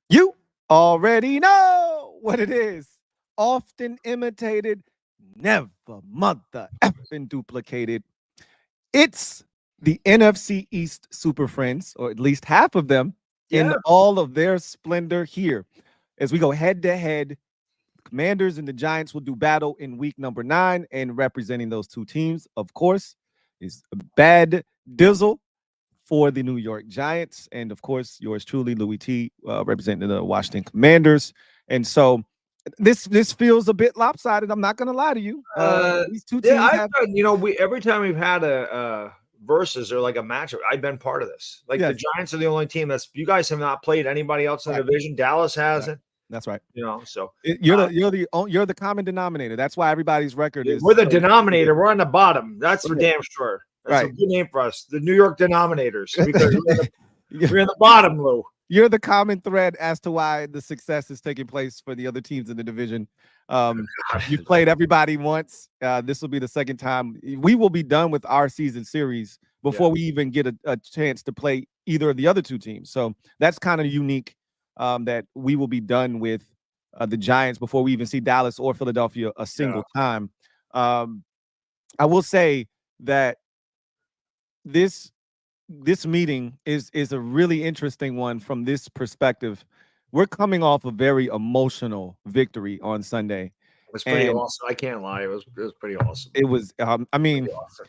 You already know what it is. Often imitated, never mother effing duplicated. It's the NFC East Super Friends, or at least half of them, in Yeah. all of their splendor here. As we go head to head, Commanders and the Giants will do battle in week number 9, and representing those two teams, of course, is Bad Dizzle for the New York Giants, and of course, yours truly, Louie T, representing the Washington Commanders. And so, this feels a bit lopsided. I'm not going to lie to you. These two Yeah, teams have, we every time we've had a versus or like a matchup, I've been part of this. Like the yes, Giants are the only team that's you guys have not played anybody else in the right, division. Dallas right. hasn't, That's right. so You're the common denominator. That's why everybody's record is we're the so denominator. We're on the bottom. That's for yeah, damn sure. That's a right. good name for us, the New York Denominators, because we're in the bottom, Lou. You're the common thread as to why the success is taking place for the other teams in the division. You've played everybody once. This will be the second time. We will be done with our season series before we even get a chance to play either of the other two teams. So that's kind of unique, that we will be done with the Giants before we even see Dallas or Philadelphia a single time. I will say that this meeting is a really interesting one from this perspective. We're coming off a very emotional victory on Sunday. It was pretty awesome. I can't lie. It was pretty awesome. It was I mean, awesome.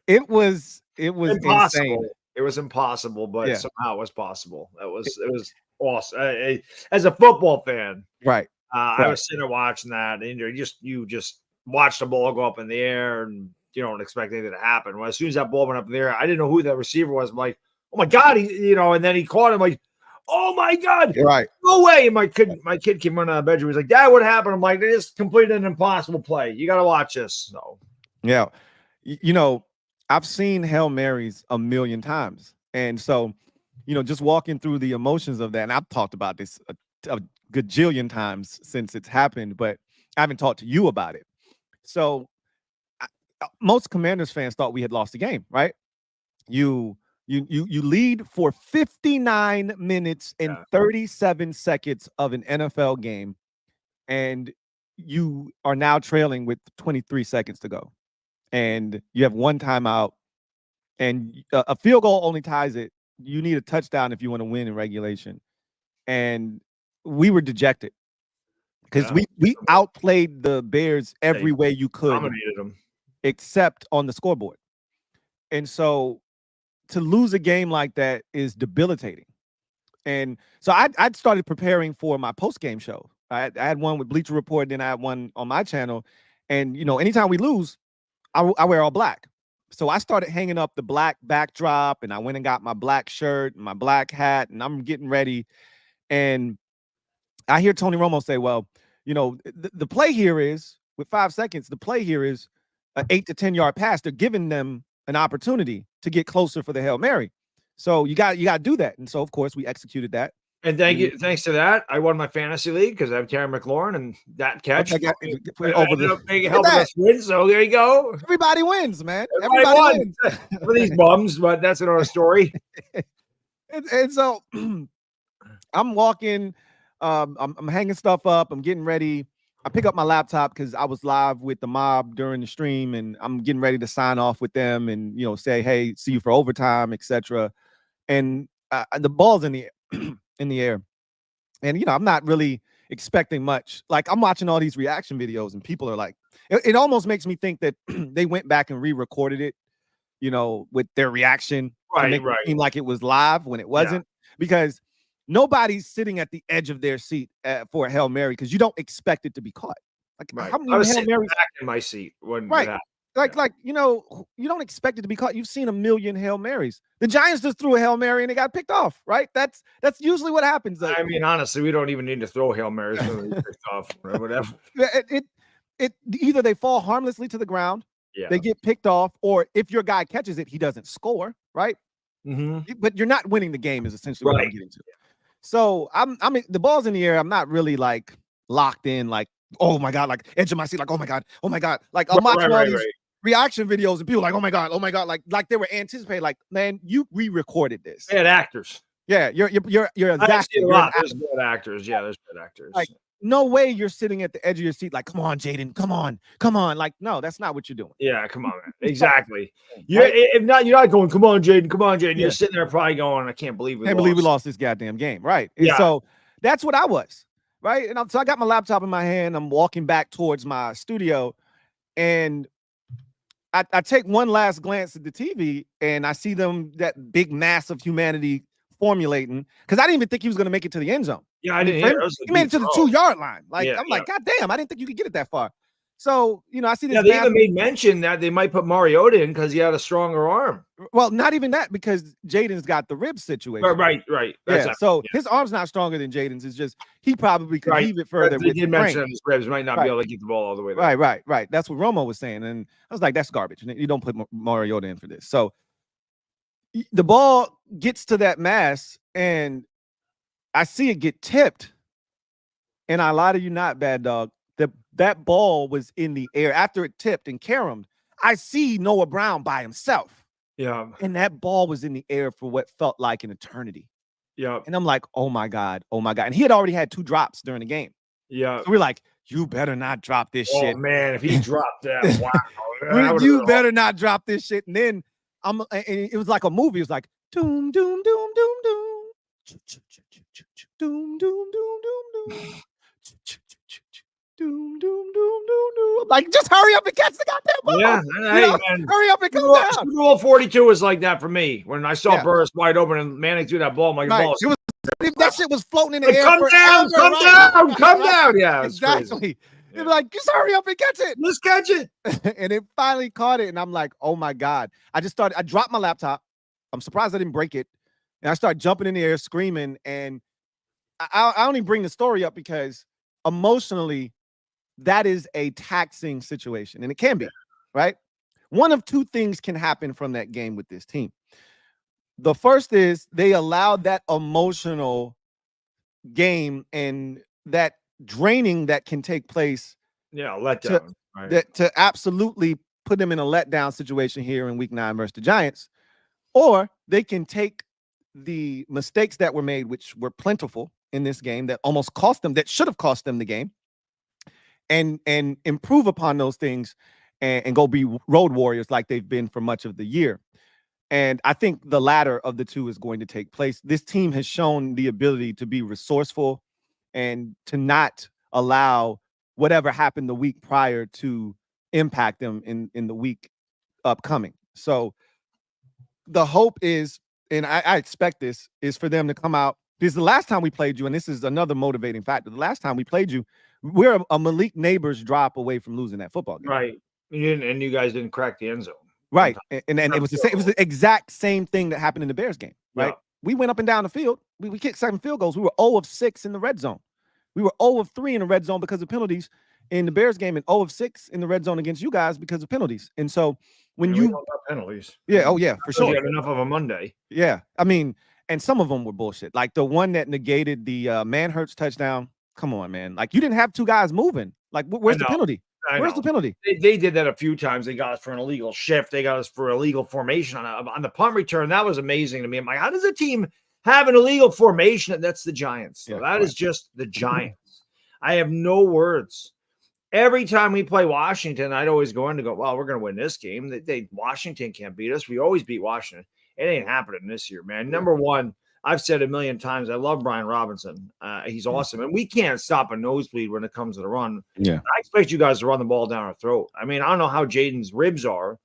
it was impossible. insane. It was impossible, but Yeah. somehow it was possible. It was awesome. As a football fan, Right. I was sitting there watching that, and you just watch the ball go up in the air, and you don't expect anything to happen. Well, as soon as that ball went up in the air, I didn't know who that receiver was. I'm like, oh my god, and then he caught him like, oh my god, Right. no way. And my kid came running out of the bedroom. He's like, Dad, what happened? I'm like, they just completed an impossible play. You got to watch this. So yeah, I've seen Hail Marys a million times, and so just walking through the emotions of that, and I've talked about this a gajillion times since it's happened, but I haven't talked to you about it. So most Commanders fans thought we had lost the game, right? You lead for 59 minutes and 37 seconds of an NFL game, and you are now trailing with 23 seconds to go, and you have one timeout, and a field goal only ties it. You need a touchdown if you want to win in regulation, and we were dejected because we outplayed the Bears every way you could, dominated them, except on the scoreboard. And so to lose a game like that is debilitating. And so I'd started preparing for my post-game show. I had one with Bleacher Report, then I had one on my channel. And, anytime we lose, I wear all black. So I started hanging up the black backdrop, and I went and got my black shirt and my black hat, and I'm getting ready. And I hear Tony Romo say, well, the play here is, with 5 seconds, the play here is an 8 to 10 yard pass. They're giving them an opportunity to get closer for the Hail Mary. So you got to do that. And so, of course, we executed that. And thanks to that, I won my fantasy league because I have Terry McLaurin, and that catch helping us win. So there you go. Everybody wins, man. Everybody wins. For these bums, but that's another story. and so I'm walking, I'm hanging stuff up, I'm getting ready. I pick up my laptop because I was live with the mob during the stream, and I'm getting ready to sign off with them and say, hey, see you for overtime, etc. And the ball's in the air, and I'm not really expecting much. Like, I'm watching all these reaction videos, and people are like, it almost makes me think that they went back and re-recorded it, with their reaction to make it seem like it was live when it wasn't, because nobody's sitting at the edge of their seat for a Hail Mary, because you don't expect it to be caught. Like, how many I was Hail sitting Marys back in my seat when you don't expect it to be caught. You've seen a million Hail Marys. The Giants just threw a Hail Mary and it got picked off, right? That's usually what happens. I mean, honestly, we don't even need to throw Hail Marys when we picked off or whatever. It either they fall harmlessly to the ground, they get picked off, or if your guy catches it, he doesn't score, right? But you're not winning the game is essentially what I'm getting to. So I'm the ball's in the air. I'm not really like locked in, like, oh my God, like edge of my seat, like, oh my God. Like, I'm watching all these reaction videos and people like, oh my God, like they were anticipating, like, man, we recorded this. They had actors. Yeah, you're I've exactly. seen a You're an lot. There's good actors. Yeah, there's good actors. like no way you're sitting at the edge of your seat like, come on, Jaden, come on. Like, no, that's not what you're doing. Yeah, come on, man. Exactly. Right? If not, you're not going, come on, Jaden, come on, Jaden. Yeah. You're sitting there probably going, I can't believe we Can't lost. believe we lost this goddamn game. Right. And Yeah. so that's what I was. Right. And so I got my laptop in my hand. I'm walking back towards my studio, and I take one last glance at the TV, and I see that big mass of humanity formulating, because I didn't even think he was going to make it to the end zone. Yeah, I didn't hear it. He made it to the 2-yard line. Like, Yeah, I'm like, God damn, I didn't think you could get it that far. So, I see this. Yeah, they even made mention that they might put Mariota in because he had a stronger arm. Well, not even that, because Jaden's got the rib situation. Right. Yeah, so his arm's not stronger than Jaden's. It's just he probably could leave it further. They did mention that his ribs might not be able to get the ball all the way there. Right. That's what Romo was saying. And I was like, that's garbage. You don't put Mariota in for this. So the ball gets to that mass, and I see it get tipped. And I lie to you not, Bad Dog. That ball was in the air after it tipped and caromed. I see Noah Brown by himself. Yeah. And that ball was in the air for what felt like an eternity. Yeah. And I'm like, oh my God. And he had already had 2 drops during the game. Yeah. So we're like, you better not drop this shit. Oh man, if he dropped that, wow. You better not drop this shit. And then and it was like a movie. It was like doom, doom, doom, doom, doom. Doom, doom, doom, doom, doom. Doom, doom, doom, doom, doom. Like, just hurry up and catch the goddamn ball. Yeah, man. Hurry up and come down. Super Bowl 42 was like that for me. When I saw Burris wide open and Manning threw that ball, my ball. That shit was floating in the air. Come down. Yeah, exactly. It was like, just hurry up and catch it. Let's catch it. And it finally caught it. And I'm like, oh my God. I dropped my laptop. I'm surprised I didn't break it. And I started jumping in the air, screaming. And I only bring the story up because emotionally, that is a taxing situation, and it can be, right? One of 2 things can happen from that game with this team. The first is they allowed that emotional game and that draining that can take place. Yeah, letdown. To absolutely put them in a letdown situation here in Week 9 versus the Giants. Or they can take the mistakes that were made, which were plentiful in this game, that almost cost them, that should have cost them the game, and improve upon those things and go be road warriors like they've been for much of the year. And I think the latter of the 2 is going to take place. This team has shown the ability to be resourceful and to not allow whatever happened the week prior to impact them in the week upcoming. So the hope is, and I expect this, is for them to come out. Because the last time we played you, and this is another motivating factor, the last time we played you, we're a Malik Neighbors drop away from losing that football game. Right. And you guys didn't crack the end zone. Right. And it was the exact same thing that happened in the Bears game. Right. Yeah. We went up and down the field. We kicked 7 field goals. We were 0 of 6 in the red zone. We were 0 of 3 in the red zone because of penalties in the Bears game, and 0 of 6 in the red zone against you guys because of penalties. And so when we don't have penalties. Yeah. Oh yeah, for sure. You had enough of a Monday. Yeah. I mean, and some of them were bullshit. Like the one that negated the Manhurts touchdown. Come on, man. Like, you didn't have 2 guys moving. Like, where's the penalty? Where's the penalty? They did that a few times. They got us for an illegal shift. They got us for illegal formation on the punt return. That was amazing to me. I'm like, how does a team have an illegal formation? That's the Giants. So that is just the Giants. I have no words. Every time we play Washington, I'd always go in to go, well, we're going to win this game. Washington can't beat us. We always beat Washington. It ain't happening this year, man. Number one, I've said a million times, I love Brian Robinson. He's awesome. And we can't stop a nosebleed when it comes to the run. Yeah. I expect you guys to run the ball down our throat. I mean, I don't know how Jaden's ribs are,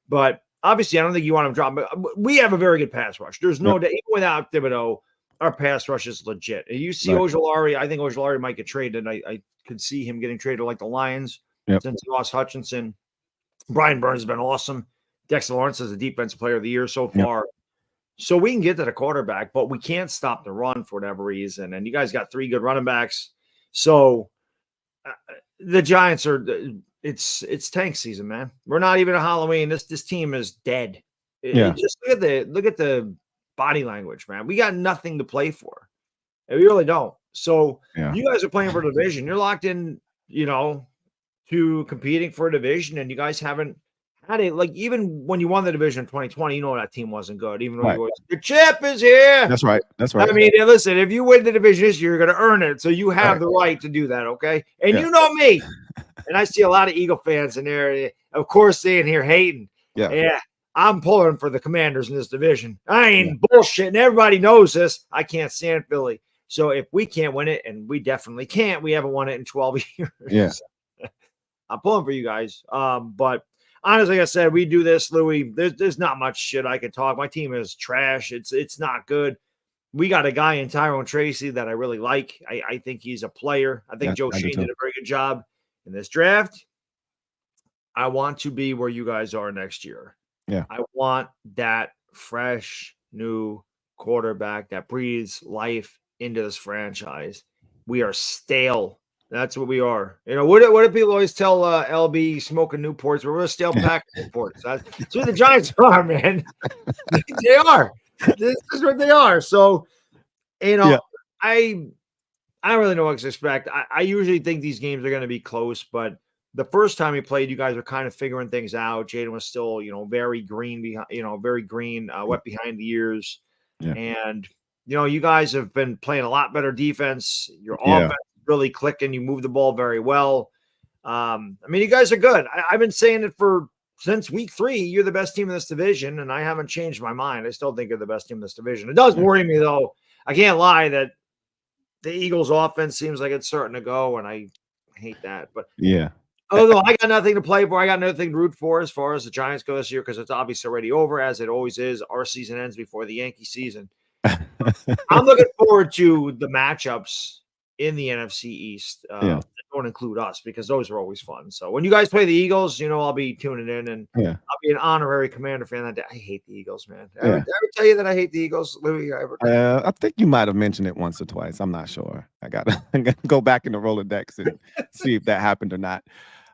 but obviously I don't think you want him dropping. We have a very good pass rush. There's no doubt, even without Thibodeau, our pass rush is legit. You see Ojulari, I think Ojulari might get traded. I could see him getting traded like the Lions since he lost Hutchinson. Brian Burns has been awesome. Dexter Lawrence is the defensive player of the year so far. So we can get to the quarterback, but we can't stop the run for whatever reason. And you guys got 3 good running backs. So the Giants are it's tank season, man. We're not even a Halloween. This team is dead. Just look at the body language, man. We got nothing to play for. We really don't. So you guys are playing for a division. You're locked in, to competing for a division, and you guys haven't had it like even when you won the division in 2020, you know that team wasn't good. Even though you always, the chip is here. That's right. That's right. I mean, listen, if you win the division this year, you're going to earn it. So you have the right to do that, okay? And you know me. And I see a lot of Eagle fans in there, of course, staying here hating. Yeah. I'm pulling for the Commanders in this division. I ain't bullshitting. Everybody knows this. I can't stand Philly. So if we can't win it, and we definitely can't, we haven't won it in 12 years. Yeah. I'm pulling for you guys. But honestly, like I said, we do this, Louie. There's not much shit I can talk. My team is trash. It's not good. We got a guy in Tyrone Tracy that I really like. I think he's a player. I think Joe Shane did a very good job in this draft. I want to be where you guys are next year. Yeah. I want that fresh, new quarterback that breathes life into this franchise. We are stale. That's what we are. You know, what do people always tell LB smoking Newports? We're a stale pack of Newports. That's what the Giants are, man. They are. This is what they are. So, you know, I don't really know what to expect. I usually think these games are going to be close, but the first time we played, you guys were kind of figuring things out. Jaden was still, you know, very green behind, wet behind the ears. Yeah. And, you know, you guys have been playing a lot better defense. Your offense is really clicking. You move the ball very well. I mean, you guys are good. I've been saying it since week 3. You're the best team in this division, and I haven't changed my mind. I still think you're the best team in this division. It does worry me, though. I can't lie that the Eagles' offense seems like it's starting to go, and I hate that. But although I got nothing to play for, I got nothing to root for as far as the Giants go this year because it's obviously already over, as it always is. Our season ends before the Yankee season. I'm looking forward to the matchups in the NFC East. Don't include us because those are always fun. So when you guys play the Eagles, you know I'll be tuning in, and I'll be an honorary Commander fan that day. I hate the Eagles, man. Did I ever tell you that I hate the Eagles, Louie? I think you might have mentioned it once or twice. I'm not sure. I gotta go back in the Rolodex and see if that happened or not.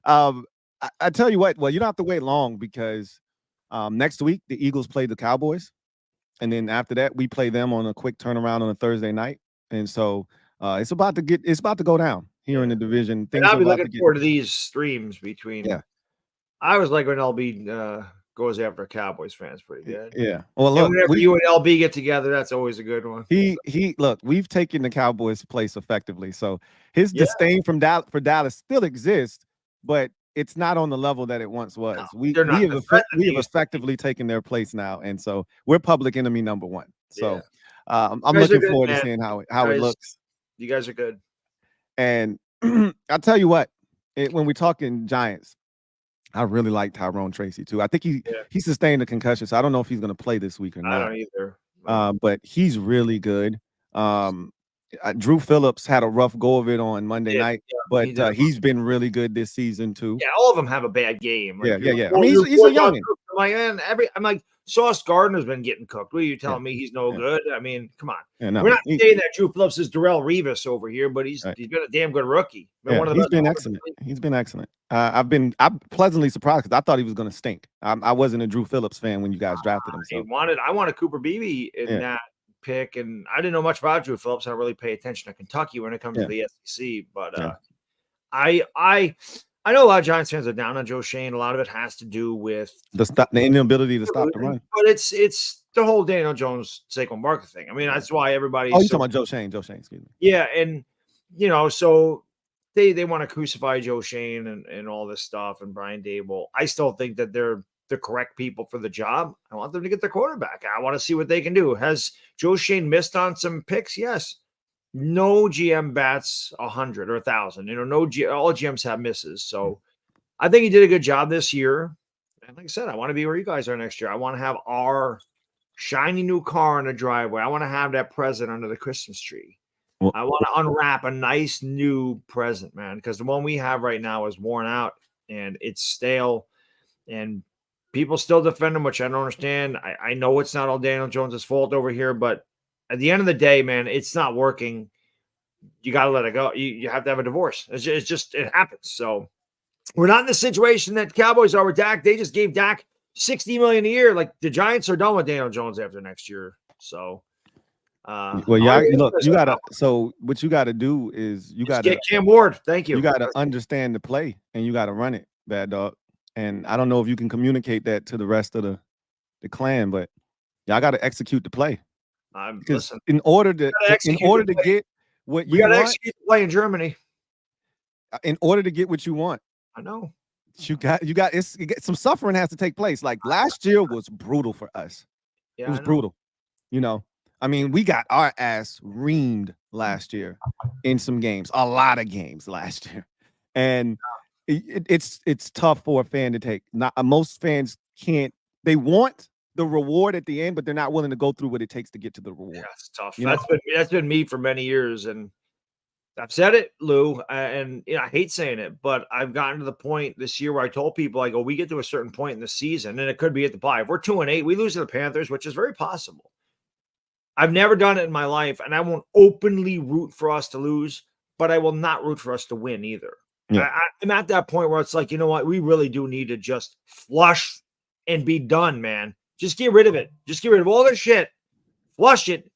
I tell you what. Well, you don't have to wait long because next week the Eagles play the Cowboys, and then after that we play them on a quick turnaround on a Thursday night, and so it's about to go down here in the division. And I'll be looking forward to these streams between. I was like when LB goes after Cowboys fans pretty good. Yeah. Well, look, whenever you and LB get together, that's always a good one. Look, we've taken the Cowboys' place effectively. So his disdain for Dallas still exists, but it's not on the level that it once was. No, we have effectively taken their place now, and so we're public enemy number 1. So I'm looking forward to seeing how it looks. You guys are good. And I'll tell you what, when we're talking Giants, I really like Tyrone Tracy too. I think he sustained a concussion, so I don't know if he's going to play this week or not. I don't either. But he's really good. Drew Phillips had a rough go of it on Monday night, but he's been really good this season too. Yeah, all of them have a bad game. Like, I mean, he's a youngin'. I'm like, Sauce Gardner's been getting cooked. What are you telling me? He's no good. I mean, come on. We're not saying that Drew Phillips is Darrell Revis over here, but he's been a damn good rookie. He's been excellent. He's been excellent. I'm pleasantly surprised because I thought he was going to stink. I wasn't a Drew Phillips fan when you guys drafted him. So. I wanted Cooper Beebe in that pick, and I didn't know much about Drew Phillips. I don't really pay attention to Kentucky when it comes to the SEC, but I know a lot of Giants fans are down on Joe Shane. A lot of it has to do with the inability to stop the run. But it's the whole Daniel Jones, Saquon Barkley thing. I mean, that's why everybody. Oh, you're talking about Joe Shane. Joe Shane, excuse me. Yeah, and so they want to crucify Joe Shane and all this stuff and Brian Dable. I still think that they're the correct people for the job. I want them to get their quarterback. I want to see what they can do. Has Joe Shane missed on some picks? Yes. No GM bats 100 or 1,000. All GMs have misses. So I think he did a good job this year. And like I said, I want to be where you guys are next year. I want to have our shiny new car in the driveway. I want to have that present under the Christmas tree. Well, I want to unwrap a nice new present, man, because the one we have right now is worn out and it's stale. And people still defend him, which I don't understand. I know it's not all Daniel Jones' fault over here, but at the end of the day, man, it's not working. You got to let it go. You have to have a divorce. It happens. So we're not in the situation that Cowboys are with Dak. They just gave Dak $60 million a year. Like the Giants are done with Daniel Jones after next year. So, well, yeah, look, you gotta. So what you got to do is you got to get Cam Ward. Thank you. You got to understand the play and you got to run it, Bad Dog. And I don't know if you can communicate that to the rest of the clan, but y'all got to execute the play. Because Listen, in order to get what we you got to want, execute the play in Germany. in order to get what you want, I know. you got some suffering has to take place. Like last year was brutal for us. Yeah, It was brutal. You know, I mean, we got our ass reamed last year in some games, a lot of games last year, and it's tough for a fan to take. Not most fans can't. They want the reward at the end, but they're not willing to go through what it takes to get to the reward. Yeah, it's tough. You know? That's been me for many years, and I've said it, Lou, and I hate saying it, but I've gotten to the point this year where I told people, I go, we get to a certain point in the season, and it could be at the bye. If we're 2-8, we lose to the Panthers, which is very possible. I've never done it in my life, and I won't openly root for us to lose, but I will not root for us to win either. Yeah. I'm at that point where it's like, you know what? We really do need to just flush and be done, man. Just get rid of it. Just get rid of all this shit. Flush it.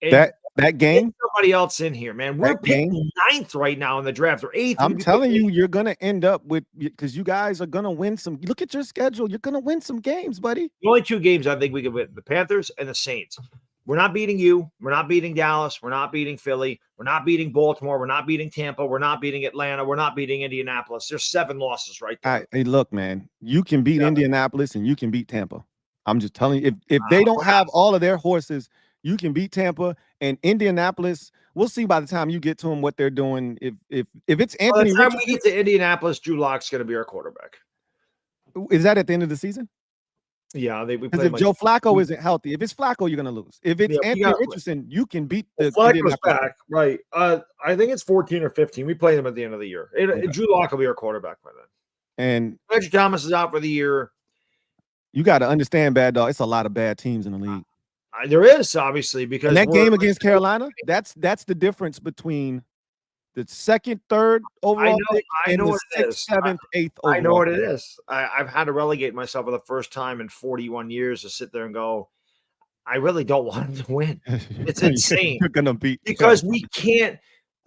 That game, somebody else in here, man. We're picking 9th right now in the draft or 8th. I'm telling you, you're gonna end up with, because you guys are gonna win some. Look at your schedule. You're gonna win some games, buddy. The only 2 games I think we could win: the Panthers and the Saints. We're not beating you. We're not beating Dallas. We're not beating Philly. We're not beating Baltimore. We're not beating Tampa. We're not beating Atlanta. We're not beating Indianapolis. There's 7 losses right there. Hey, look, man, you can beat Indianapolis and you can beat Tampa. I'm just telling you, if they don't have all of their horses, you can beat Tampa and Indianapolis. We'll see by the time you get to them what they're doing. If it's Anthony, by the time we get to Indianapolis, Drew Lock's going to be our quarterback. Is that at the end of the season? Yeah, we play. If Joe Flacco isn't healthy, if it's Flacco, you're going to lose. If it's Anthony Richardson, you can beat the Flacco's back, right? I think it's 14 or 15. We play them at the end of the year. Drew Lock will be our quarterback by then. And Reggie Thomas is out for the year. You got to understand, Bad Dog. It's a lot of bad teams in the league. There is, obviously, because and that game against Carolina, that's the difference between the 2nd, 3rd overall pick and the 6th, 7th, 8th overall. I know what it is. I've had to relegate myself for the first time in 41 years to sit there and go, I really don't want him to win. It's insane. You're gonna beat because we can't.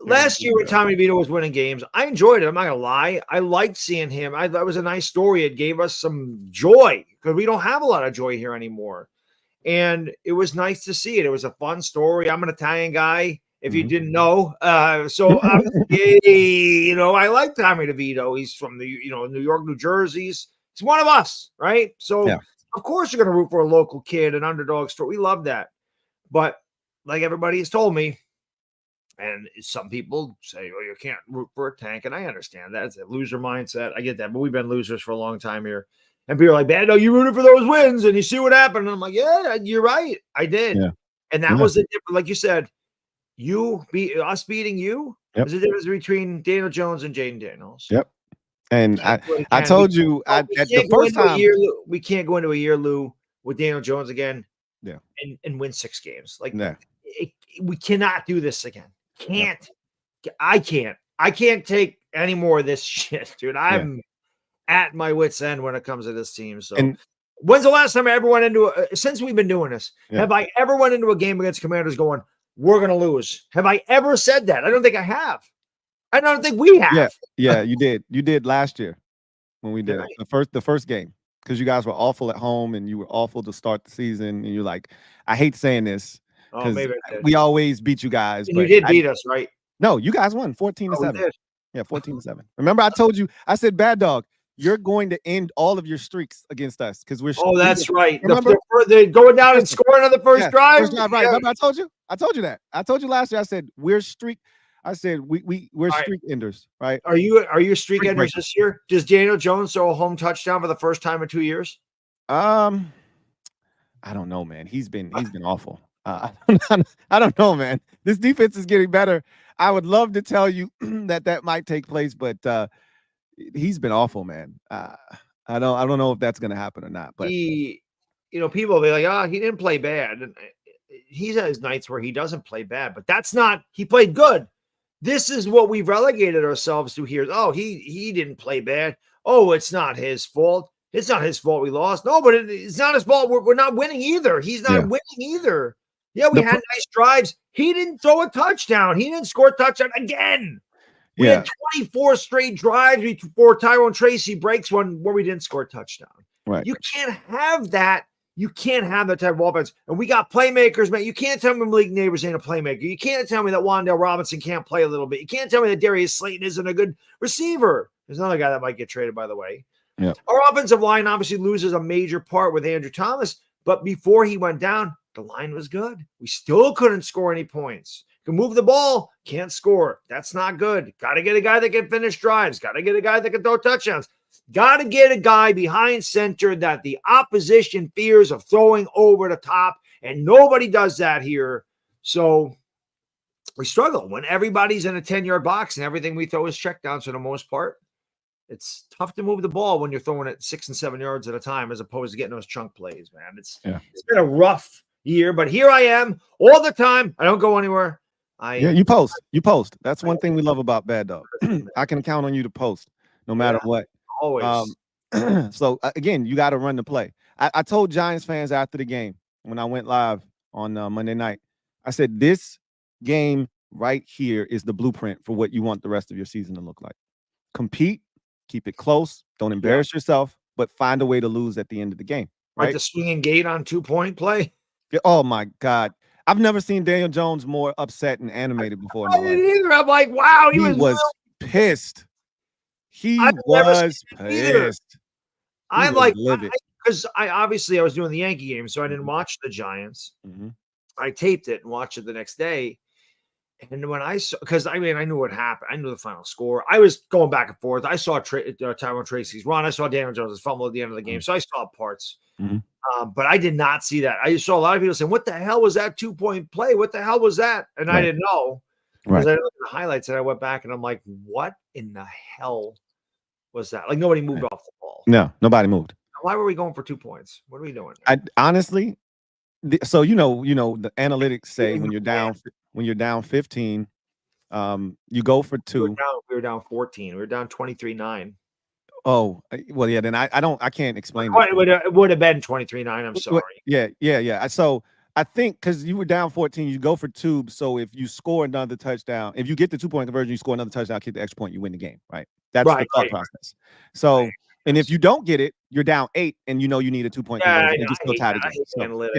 Last year when Tommy Vito was winning games, I enjoyed it. I'm not gonna lie. I liked seeing him. That was a nice story. It gave us some joy because we don't have a lot of joy here anymore. And it was nice to see it. It was a fun story. I'm an Italian guy, if you didn't know. So I like Tommy DeVito. He's from New York, New Jersey. He's one of us, right? So of course you're gonna root for a local kid, an underdog story. We love that. But like everybody has told me, and some people say, "Oh, you can't root for a tank," and I understand that. It's a loser mindset. I get that, but we've been losers for a long time here. And people are like, "Bad, no, you rooted for those wins, and you see what happened." And I'm like, "Yeah, you're right. I did." Yeah. And that was the difference. Like you said, us beating you is the difference between Daniel Jones and Jaden Daniels. Yep. And I told you at the first time we can't go into a year, Lou, with Daniel Jones again. Yeah. And win 6 games. Like we cannot do this again. Can't. I can't take any more of this shit, dude. I'm at my wit's end when it comes to this team. So when's the last time I ever went into since we've been doing this, have I ever went into a game against Commanders going, we're gonna lose? Have I ever said that? I don't think I have. I don't think we have. Yeah, you did. You did last year when we did it. The first game. Because you guys were awful at home and you were awful to start the season. And you're like, I hate saying this. Because we always beat you guys. And you did beat us, right? No, you guys won 14-7. Yeah, 14-7. Remember, I told you, I said, Bad Dog, you're going to end all of your streaks against us because we're. Oh, that's right. Remember, they're going down and scoring on the first drive. First drive, right? Remember, I told you that. I told you last year. I said we're streak streak enders, right? Are you streak enders this year? Does Daniel Jones throw a home touchdown for the first time in 2 years? I don't know, man. He's been awful. I don't know, man. This defense is getting better. I would love to tell you that might take place, but he's been awful, man. I don't know if that's going to happen or not. But people will be like, he didn't play bad. And he's at his nights where he doesn't play bad, but that's not. He played good. This is what we've relegated ourselves to here. Oh, he didn't play bad. Oh, it's not his fault. It's not his fault we lost. No, but it's not his fault. We're not winning either. He's not winning either. Yeah, we had nice drives. He didn't throw a touchdown. He didn't score a touchdown again. We had 24 straight drives before Tyrone Tracy breaks one where we didn't score a touchdown. Right. You can't have that. You can't have that type of offense. And we got playmakers, man. You can't tell me Malik Neighbors ain't a playmaker. You can't tell me that Wan'Dale Robinson can't play a little bit. You can't tell me that Darius Slayton isn't a good receiver. There's another guy that might get traded, by the way. Yeah. Our offensive line obviously loses a major part with Andrew Thomas, but before he went down, the line was good. We still couldn't score any points. Can move the ball, can't score. That's not good. Got to get a guy that can finish drives. Got to get a guy that can throw touchdowns. Got to get a guy behind center that the opposition fears of throwing over the top, and nobody does that here. So we struggle when everybody's in a 10-yard box and everything we throw is checkdowns for the most part. It's tough to move the ball when you're throwing it 6 and 7 yards at a time as opposed to getting those chunk plays, man. It's been a rough year, but here I am all the time. I don't go anywhere. You post. That's one thing we love about Bad Dog. I can count on you to post no matter what. Always. So again, you got to run the play. I told Giants fans after the game when I went live on Monday night, I said, this game right here is the blueprint for what you want the rest of your season to look like. Compete, keep it close, don't embarrass yourself, but find a way to lose at the end of the game. Right? Like the swinging gate on 2-point play. Oh my God. I've never seen Daniel Jones more upset and animated before. I didn't either. I'm like, wow, he was pissed. He was pissed. I'm like, because I was doing the Yankee game, so I didn't watch the Giants. I taped it and watched it the next day. And when I saw, because I knew what happened. I knew the final score. I was going back and forth. I saw Tyrone Tracy's run. I saw Daniel Jones' fumble at the end of the game. So I saw parts. But I did not see that. I saw a lot of people saying, what the hell was that 2-point play? What the hell was that? And I didn't know. Because I looked at the highlights and I went back and I'm like, what in the hell was that? Like nobody moved off the ball. No, nobody moved. Why were we going for 2 points? What are we doing? Honestly, so the analytics say when you're down 15, you go for 2. We were down 14. We were down 23-9. Oh, well, yeah. Then I can't explain. It would have been 23-9. I'm sorry. Yeah. So I think because you were down 14, you go for 2. So if you score another touchdown, if you get the 2-point conversion, you score another touchdown, kick the extra point, you win the game. Right. That's the thought process. So, and if you don't get it, you're down 8, and you need a 2-point conversion. You still tie the game.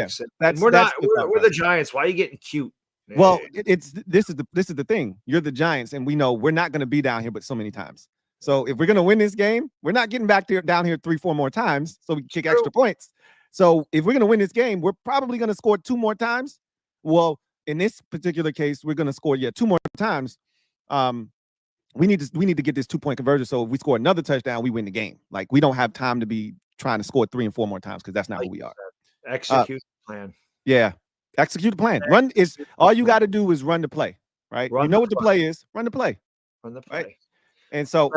So, analytics. We're the Giants. Why are you getting cute? Well, this is the thing. You're the Giants, and we know we're not going to be down here but so many times. So if we're going to win this game, we're not getting down here 3-4 more times so we can kick extra points. So if we're going to win this game, we're probably going to score 2 more times. Well, in this particular case, we're going to score 2 more times. We need to get this 2-point conversion. So if we score another touchdown, we win the game. Like we don't have time to be trying to score 3 and 4 more times because that's not who we are. Execute the plan. Yeah, execute the plan. All you got to do is run the play. Right? You know what the play is. Run the play. Run the play. Right? And so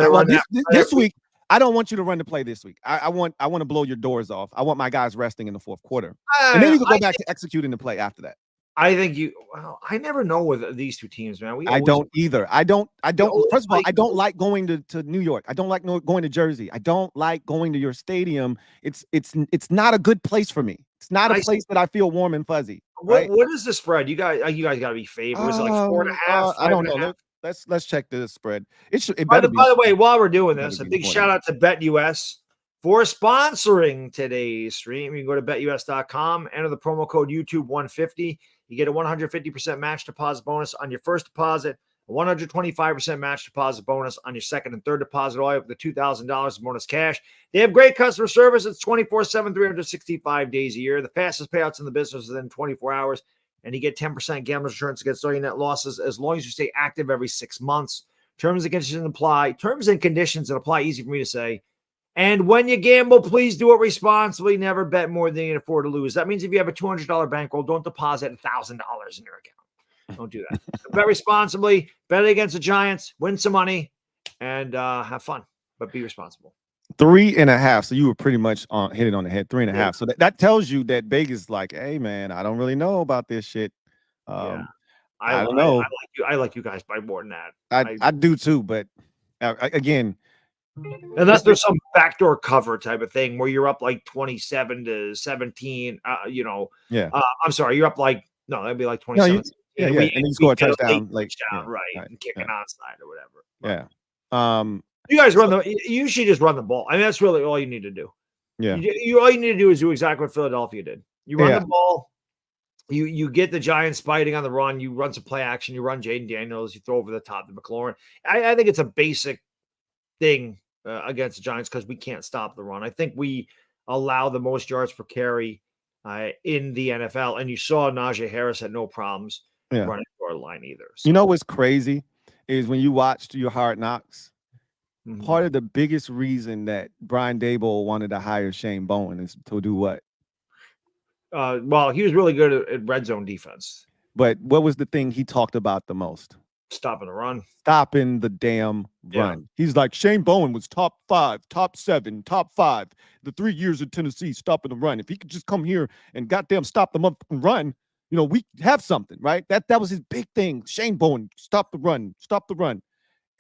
this week, I don't want you to run the play this week. I want to blow your doors off. I want my guys resting in the fourth quarter, and then you can go back to executing the play after that. I think I never know with these two teams, man. I don't either. I don't. First of all, I don't like going to New York. I don't like going to Jersey. I don't like going to your stadium. It's not a good place for me. It's not a place that I feel warm and fuzzy. Right? What is the spread? You guys got to be favored. Is it like 4.5? I don't know. Let's check the spread. By the way, while we're doing this, a big shout out to BetUS for sponsoring today's stream. You can go to betus.com, enter the promo code YouTube150. You get a 150% match deposit bonus on your first deposit, a 125% match deposit bonus on your second and third deposit, all up to $2,000 bonus cash. They have great customer service. It's 24/7, 365 days a year. The fastest payouts in the business within 24 hours. And you get 10% gambler's insurance against all your net losses as long as you stay active every 6 months. Terms and conditions apply. Easy for me to say. And when you gamble, please do it responsibly. Never bet more than you can afford to lose. That means if you have a $200 bankroll, don't deposit $1,000 in your account. Don't do that. Bet responsibly. Bet against the Giants. Win some money. And have fun. But be responsible. 3.5. So you were pretty much hit it on the head. 3.5. So that tells you that Vegas like, hey man, I don't really know about this shit. I don't know. I like you guys by more than that. I do too, but again, unless there's some backdoor cover type of thing where you're up like 27-17. I'm sorry, you're up like that'd be like 27-17. Yeah, And yeah. we And then you we score a get a late touchdown, like touchdown, right, right. and kick Yeah. an onside or whatever. But Yeah. you guys run So you usually just run the ball. I mean, that's really all you need to do. yeah. You all you need to do is do exactly what Philadelphia did. You run Yeah. the ball, you get the Giants biting on the run, you run some play action, you run Jaden Daniels, you throw over the top to McLaurin. I think it's a basic thing against the Giants because we can't stop the run. I think we allow the most yards per carry in the NFL, and you saw Najee Harris had no problems Yeah. running for our line either. You know So what's crazy is when you watched your Hard Knocks, part of the biggest reason that Brian Daboll wanted to hire Shane Bowen is to do what? well, he was really good at red zone defense, But what was the thing he talked about the most? stopping the run. Stopping the damn run. Yeah. He's like, Shane Bowen was top 5, top 7, top 5, the 3 years in Tennessee stopping the run. If he could just come here and goddamn stop the motherfucking run, you know, we have something, right? That was his big thing. Shane Bowen, stop the run, stop the run.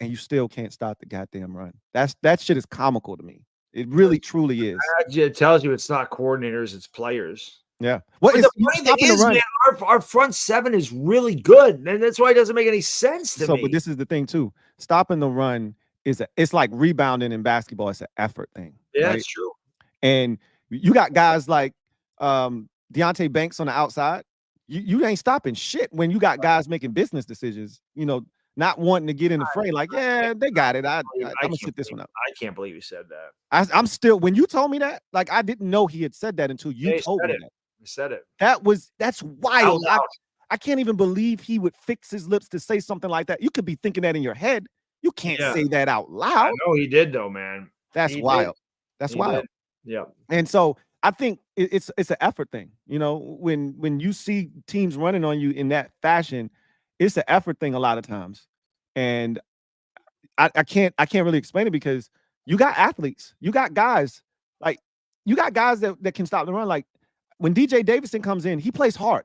And you still can't stop the goddamn run. That shit is comical to me. It really truly is. It tells you it's not coordinators, it's players. Yeah. What But is the funny thing stopping the is, run? man, our front seven is really good, and that's why it doesn't make any sense to me. But this is the thing too. Stopping the run it's like rebounding in basketball. It's an effort thing. Yeah, right? it's true. And you got guys like Deontay Banks on the outside. You ain't stopping shit when you got guys making business decisions, you know, not wanting to get in the fray. Like, yeah, they got it. I'm gonna sit this one out. I can't believe you said that. I'm still, when you told me that, like, I didn't know he had said that until you told me that. He said it. That's wild. I can't even believe he would fix his lips to say something like that. You could be thinking that in your head. You can't say that out loud. I know he did though, man. That's wild. That's wild. Yeah. And so I think it's an effort thing. You know, when you see teams running on you in that fashion, it's an effort thing a lot of times. And I can't really explain it because you got athletes, you got guys, like you got guys that can stop the run. Like when DJ Davidson comes in, he plays hard.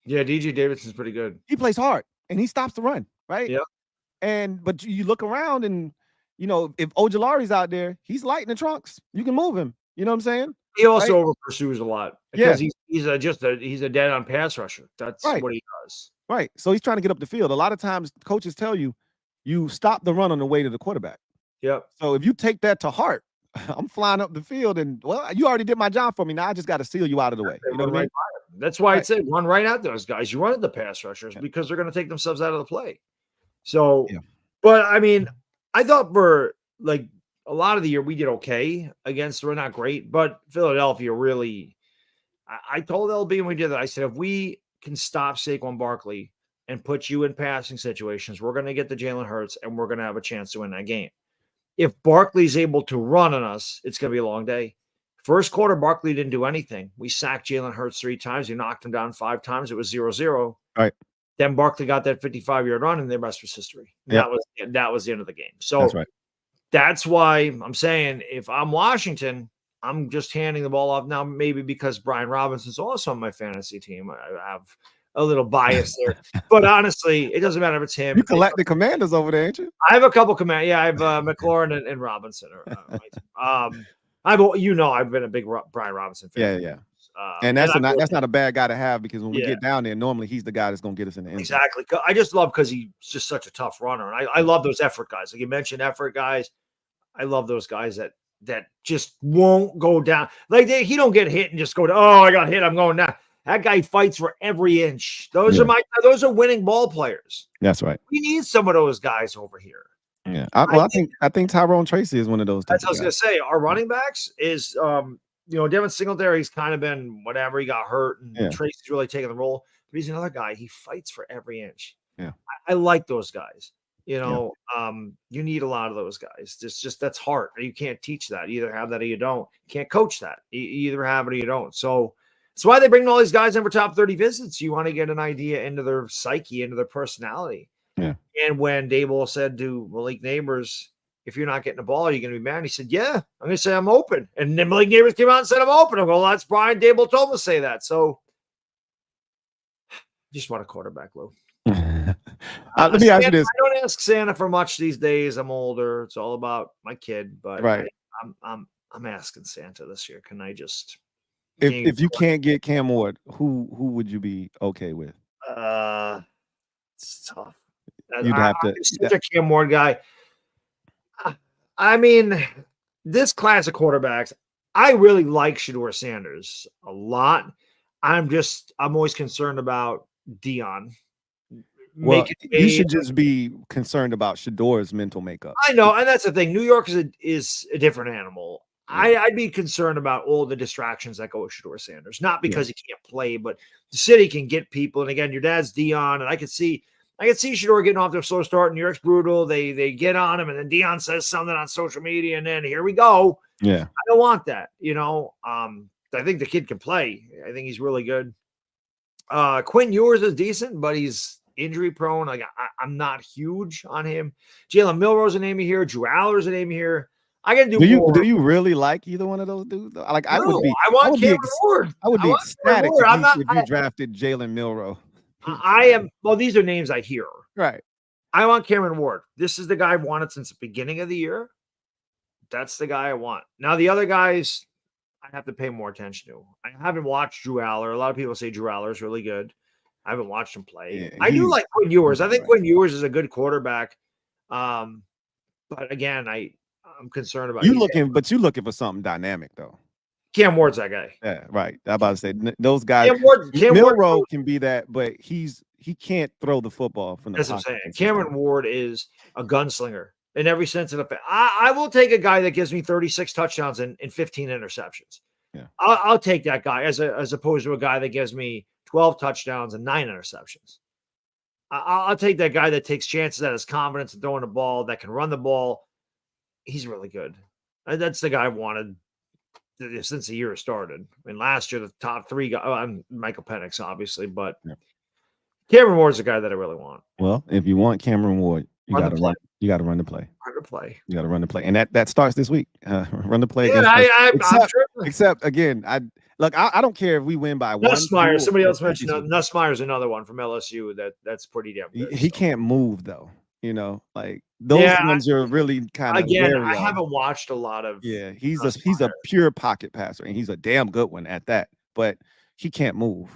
Yeah, DJ Davidson's pretty good. He plays hard and he stops the run, right? Yeah. But you look around and, you know, if Ojulari's out there, he's light in the trunks. You can move him. You know what I'm saying? He also over pursues a lot because he's a dead on pass rusher. That's what he does. Right. So he's trying to get up the field. A lot of times coaches tell you stop the run on the way to the quarterback. Yep. So if you take that to heart, I'm flying up the field and, well, you already did my job for me. Now I just got to seal you out of the way. You know what I mean? That's why I'd say run right at those guys. You run at the pass rushers because they're going to take themselves out of the play. So, but I mean, I thought for like a lot of the year we did okay against, we're not great, but Philadelphia really, I told LB when we did that, I said, if we can stop Saquon Barkley and put you in passing situations, we're going to get the Jalen Hurts and we're going to have a chance to win that game. If Barkley's able to run on us, it's going to be a long day. First quarter, Barkley didn't do anything. We sacked Jalen Hurts 3 times. We knocked him down 5 times. It was 0-0. Right. Then Barkley got that 55-yard run, and the rest was history. That was the end of the game. So that's why I'm saying if I'm Washington, I'm just handing the ball off now, maybe because Brian Robinson's also on my fantasy team. I have a little bias there. But honestly, it doesn't matter if it's him. You collect the Commanders over there, ain't you? I have a couple command. Yeah, I have McLaurin and Robinson. I've been a big Brian Robinson fan. Yeah. And that's not a bad guy to have because when we get down there, normally he's the guy that's going to get us in the end. Exactly. I just love because he's just such a tough runner. And I love those effort guys. Like you mentioned, effort guys. I love those guys that just won't go down. Like he don't get hit and just go, oh, I got hit, I'm going down. That guy fights for every inch. Those are winning ball players. That's right. We need some of those guys over here. Yeah. I think Tyrone Tracy is one of those. That's what I was going to say. Our running backs is Devin Singletary's kind of been whatever. He got hurt, and Tracy's really taking the role. But he's another guy. He fights for every inch. Yeah, I like those guys. You need a lot of those guys. It's just that's hard. You can't teach that. You either have that or you don't. You can't coach that. You either have it or you don't. So that's why they bring all these guys in for top 30 visits. You want to get an idea into their psyche, into their personality. Yeah. And when Daboll said to Malik Neighbors, if you're not getting the ball, are you going to be mad? And he said, yeah, I'm going to say I'm open. And then Malik Neighbors came out and said, I'm open. I'm going, well, that's Brian Daboll told him to say that. So just want a quarterback, Lou. Let me ask you this. I don't ask Santa for much these days. I'm older. It's all about my kid. But I'm asking Santa this year. Can I just if you can't get Cam Ward, who would you be okay with? It's tough. You'd have to. I'm such a Cam Ward guy. I mean, this class of quarterbacks, I really like Shedeur Sanders a lot. I'm always concerned about Dion. Well, you should just be concerned about Shedeur's mental makeup. I know, and that's the thing. New York is a different animal. Yeah. I'd be concerned about all the distractions that go with Shedeur Sanders, not because he can't play, but the city can get people. And again, your dad's Dion, and I could see Shedeur getting off to a slow start. New York's brutal. They get on him, and then Dion says something on social media, and then here we go. Yeah, I don't want that. I think the kid can play. I think he's really good. Quinn Ewers is decent, but he's injury prone. Like I'm not huge on him. Jalen Milroe's a name here. Drew Aller's a name here. I gotta do more. Do you really like either one of those dudes? Like no, I would be ecstatic if you drafted Jalen Milroe. I am. Well, these are names I hear. Right. I want Cameron Ward. This is the guy I've wanted since the beginning of the year. That's the guy I want. Now the other guys, I have to pay more attention to. I haven't watched Drew Aller. A lot of people say Drew Aller is really good. I haven't watched him play. Yeah, I do like Quinn Ewers. I think Quinn Ewers is a good quarterback. But again, I'm concerned about you looking for something dynamic though. Cam Ward's that guy. Yeah, right. I'm about to say those guys. Milroe can be that, but he can't throw the football from the pocket. That's what I'm saying. Cameron Ward is a gunslinger in every sense of the. I will take a guy that gives me 36 touchdowns and 15 interceptions. Yeah, I'll take that guy as opposed to a guy that gives me 12 touchdowns and 9 interceptions. I'll take that guy that takes chances, that has confidence in throwing the ball, that can run the ball. He's really good. That's the guy I wanted since the year started. I mean, last year, the top 3 guys, I'm Michael Penix, obviously, but Cameron Ward's the guy that I really want. Well, if you want Cameron Ward, you got to run the play. You got to run the play. And that starts this week. Run the play. Yeah, except again, I don't care if we win by Nussmeier. Somebody else mentioned Nussmeier's another one from LSU that's pretty damn good. He can't move though. Like those ones are really kind of I haven't watched a lot of. Yeah, he's a pure pocket passer, and he's a damn good one at that. But he can't move.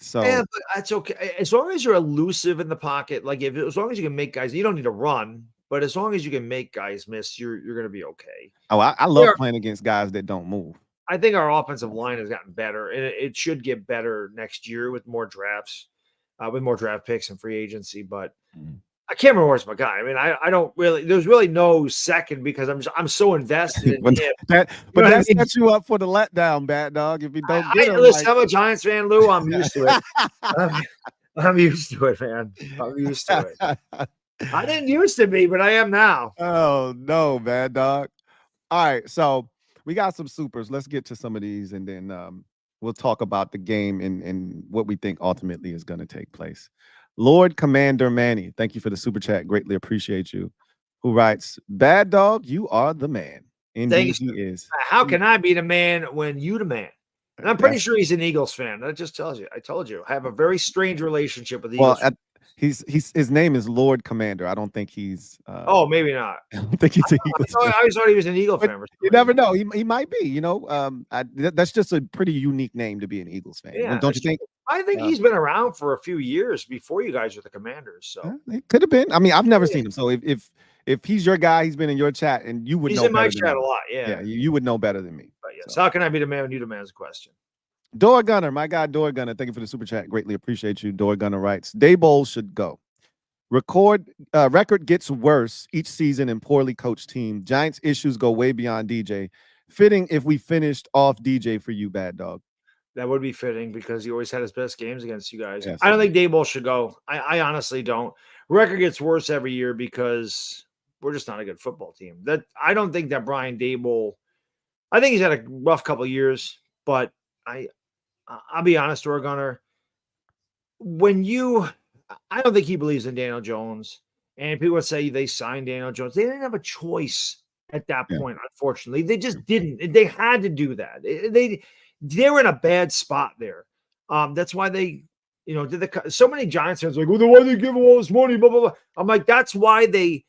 So but that's okay as long as you're elusive in the pocket. Like as long as you can make guys, you don't need to run, but as long as you can make guys miss, you're going to be okay. Oh, I love playing against guys that don't move. I think our offensive line has gotten better, and it should get better next year with more drafts, with more draft picks and free agency. But Cameron Ward's my guy. I mean, I don't really. There's really no second because I'm so invested in him. That sets you up for the letdown, Bad Dog. If you don't get him, listen, I'm a Giants fan, Lou. I'm used to it. I'm used to it, man. I'm used to it. I didn't used to be, but I am now. Oh no, Bad Dog. All right, so we got some supers. Let's get to some of these, and then we'll talk about the game and what we think ultimately is going to take place. Lord Commander Manny, thank you for the super chat. Greatly appreciate you. Who writes, Bad Dog, you are the man. Indeed, he is. How can I be the man when you the man? And I'm pretty sure he's an Eagles fan. That just tells you. I told you. I have a very strange relationship with the Eagles. His name is Lord Commander. I don't think he's. Oh, maybe not. I don't think he's an Eagles fan. I always thought he was an Eagle fan. You never know. He might be. That's just a pretty unique name to be an Eagles fan. Yeah, don't you think? I think he's been around for a few years before you guys were the Commanders. So it could have been. I mean, I've never seen him. So if he's your guy, he's been in your chat, and you would know. He's in my chat a lot. Yeah, you would know better than me. But yes, how can I be the man when you the man's question? Door Gunner, my guy, Door Gunner. Thank you for the super chat. Greatly appreciate you. Door Gunner writes, Daboll should go. Record gets worse each season in poorly coached team. Giants issues go way beyond DJ. Fitting if we finished off DJ for you, Bad Dog. That would be fitting because he always had his best games against you guys. Yes. I don't think Daboll should go. I honestly don't. Record gets worse every year because we're just not a good football team. I don't think that Brian Daboll. I think he's had a rough couple of years, but I'll be honest, Door Gunner. I don't think he believes in Daniel Jones. And people would say they signed Daniel Jones. They didn't have a choice at that point, unfortunately. They just didn't. They had to do that. They were in a bad spot there. That's why they, did so many Giants fans like, well, then why they give him all this money, blah, blah, blah. I'm like, that's why they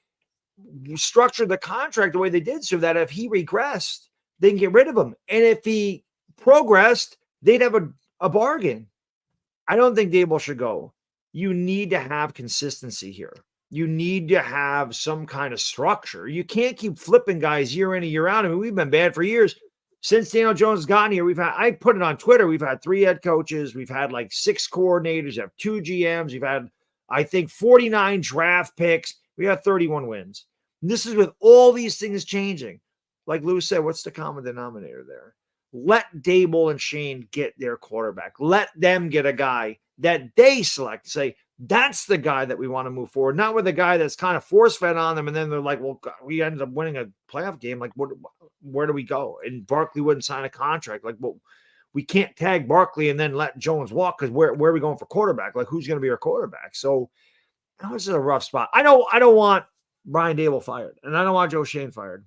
structured the contract the way they did, so that if he regressed, they can get rid of him. And if he progressed, they'd have a bargain. I don't think Daboll should go. you need to have consistency here. You need to have some kind of structure. You can't keep flipping guys year in and year out. I mean, we've been bad for years. Since Daniel Jones has gotten here, I put it on Twitter, we've had 3 head coaches. We've had like 6 coordinators. We have 2 GMs. We've had, I think, 49 draft picks. We have 31 wins. And this is with all these things changing. Like Lou said, what's the common denominator there? Let Dable and Shane get their quarterback. Let them get a guy that they select. Say, that's the guy that we want to move forward, not with a guy that's kind of force-fed on them. And then they're like, well, God, we ended up winning a playoff game. Like, where do we go? And Barkley wouldn't sign a contract. Like, well, we can't tag Barkley and then let Jones walk because where are we going for quarterback? Like, who's going to be our quarterback? So that was a rough spot. I don't want Brian Dable fired, and I don't want Joe Shane fired.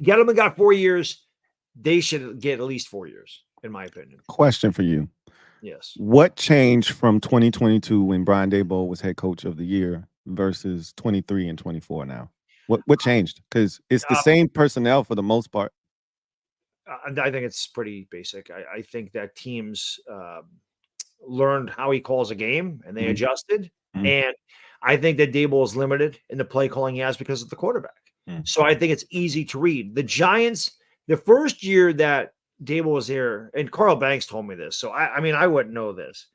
Gettleman got 4 years. They should get at least 4 years, in my opinion. Question for you. Yes. What changed from 2022 when Brian Daboll was head coach of the year versus 23 and 24 now? What changed? Because it's the same personnel for the most part. I think it's pretty basic. I think that teams learned how he calls a game and they adjusted. And I think that Dable is limited in the play calling he has because of the quarterback. So I think it's easy to read. The Giants, the first year that Dable was here, and Carl Banks told me this. So I mean, I wouldn't know this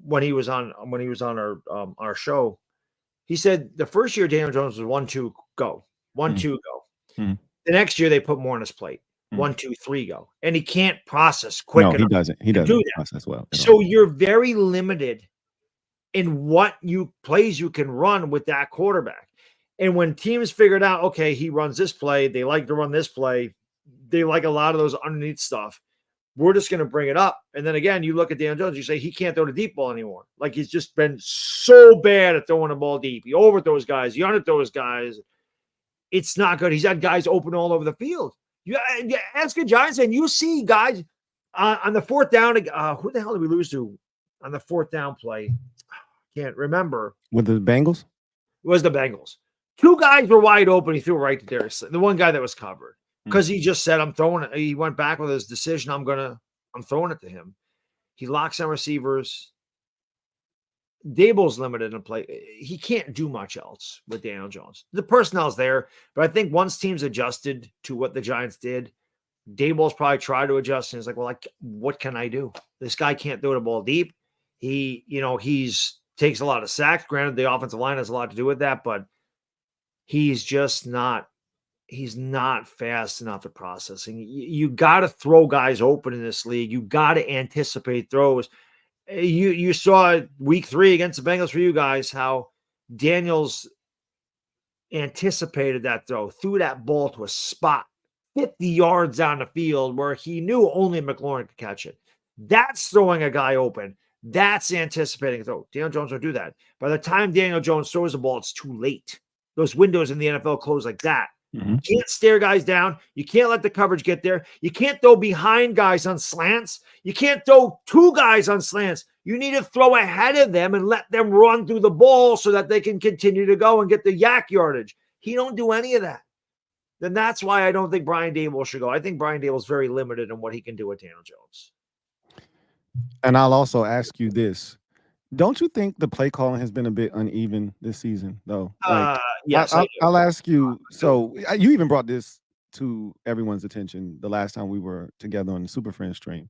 when he was on our show. He said the first year Daniel Jones was 1-2 go, 1-2 go. The next year they put more on his plate, 1-2-3 go, and he can't process quick. No, he doesn't. He doesn't process well. So you're very limited in what plays you can run with that quarterback. And when teams figured out, okay, he runs this play, they like to run this play, they like a lot of those underneath stuff, we're just going to bring it up. And then again, you look at Daniel Jones, you say he can't throw the deep ball anymore. Like he's just been so bad at throwing the ball deep. He overthrows guys, he underthrows guys. It's not good. He's had guys open all over the field. You ask a Giants and you see guys on the fourth down. Who the hell did we lose to on the fourth down play? Can't remember. With the Bengals? It was the Bengals. 2 guys were wide open. He threw right to Darius. The one guy that was covered. Because he just said, I'm throwing it. He went back with his decision. I'm throwing it to him. He locks on receivers. Dable's limited in play. He can't do much else with Daniel Jones. The personnel's there, but I think once teams adjusted to what the Giants did, Dable's probably tried to adjust. And he's like, well, what can I do? This guy can't throw the ball deep. He's takes a lot of sacks. Granted, the offensive line has a lot to do with that, but he's just not. He's not fast enough at processing. You got to throw guys open in this league. You got to anticipate throws. You saw week 3 against the Bengals for you guys how Daniels anticipated that threw that ball to a spot 50 yards down the field where he knew only McLaurin could catch it. That's throwing a guy open. That's anticipating a throw. Daniel Jones will do that. By the time Daniel Jones throws the ball, it's too late. Those windows in the NFL close like that. You can't stare guys down. You can't let the coverage get there. You can't throw behind guys on slants. You can't throw 2 guys on slants. You need to throw ahead of them and let them run through the ball so that they can continue to go and get the yak yardage. He don't do any of that. Then that's why I don't think Brian Dable should go. I think Brian Dable is very limited in what he can do with Daniel Jones. And I'll also ask you this. Don't you think the play calling has been a bit uneven this season, though? Yes. I'll ask you. So you even brought this to everyone's attention the last time we were together on the Super Friends stream.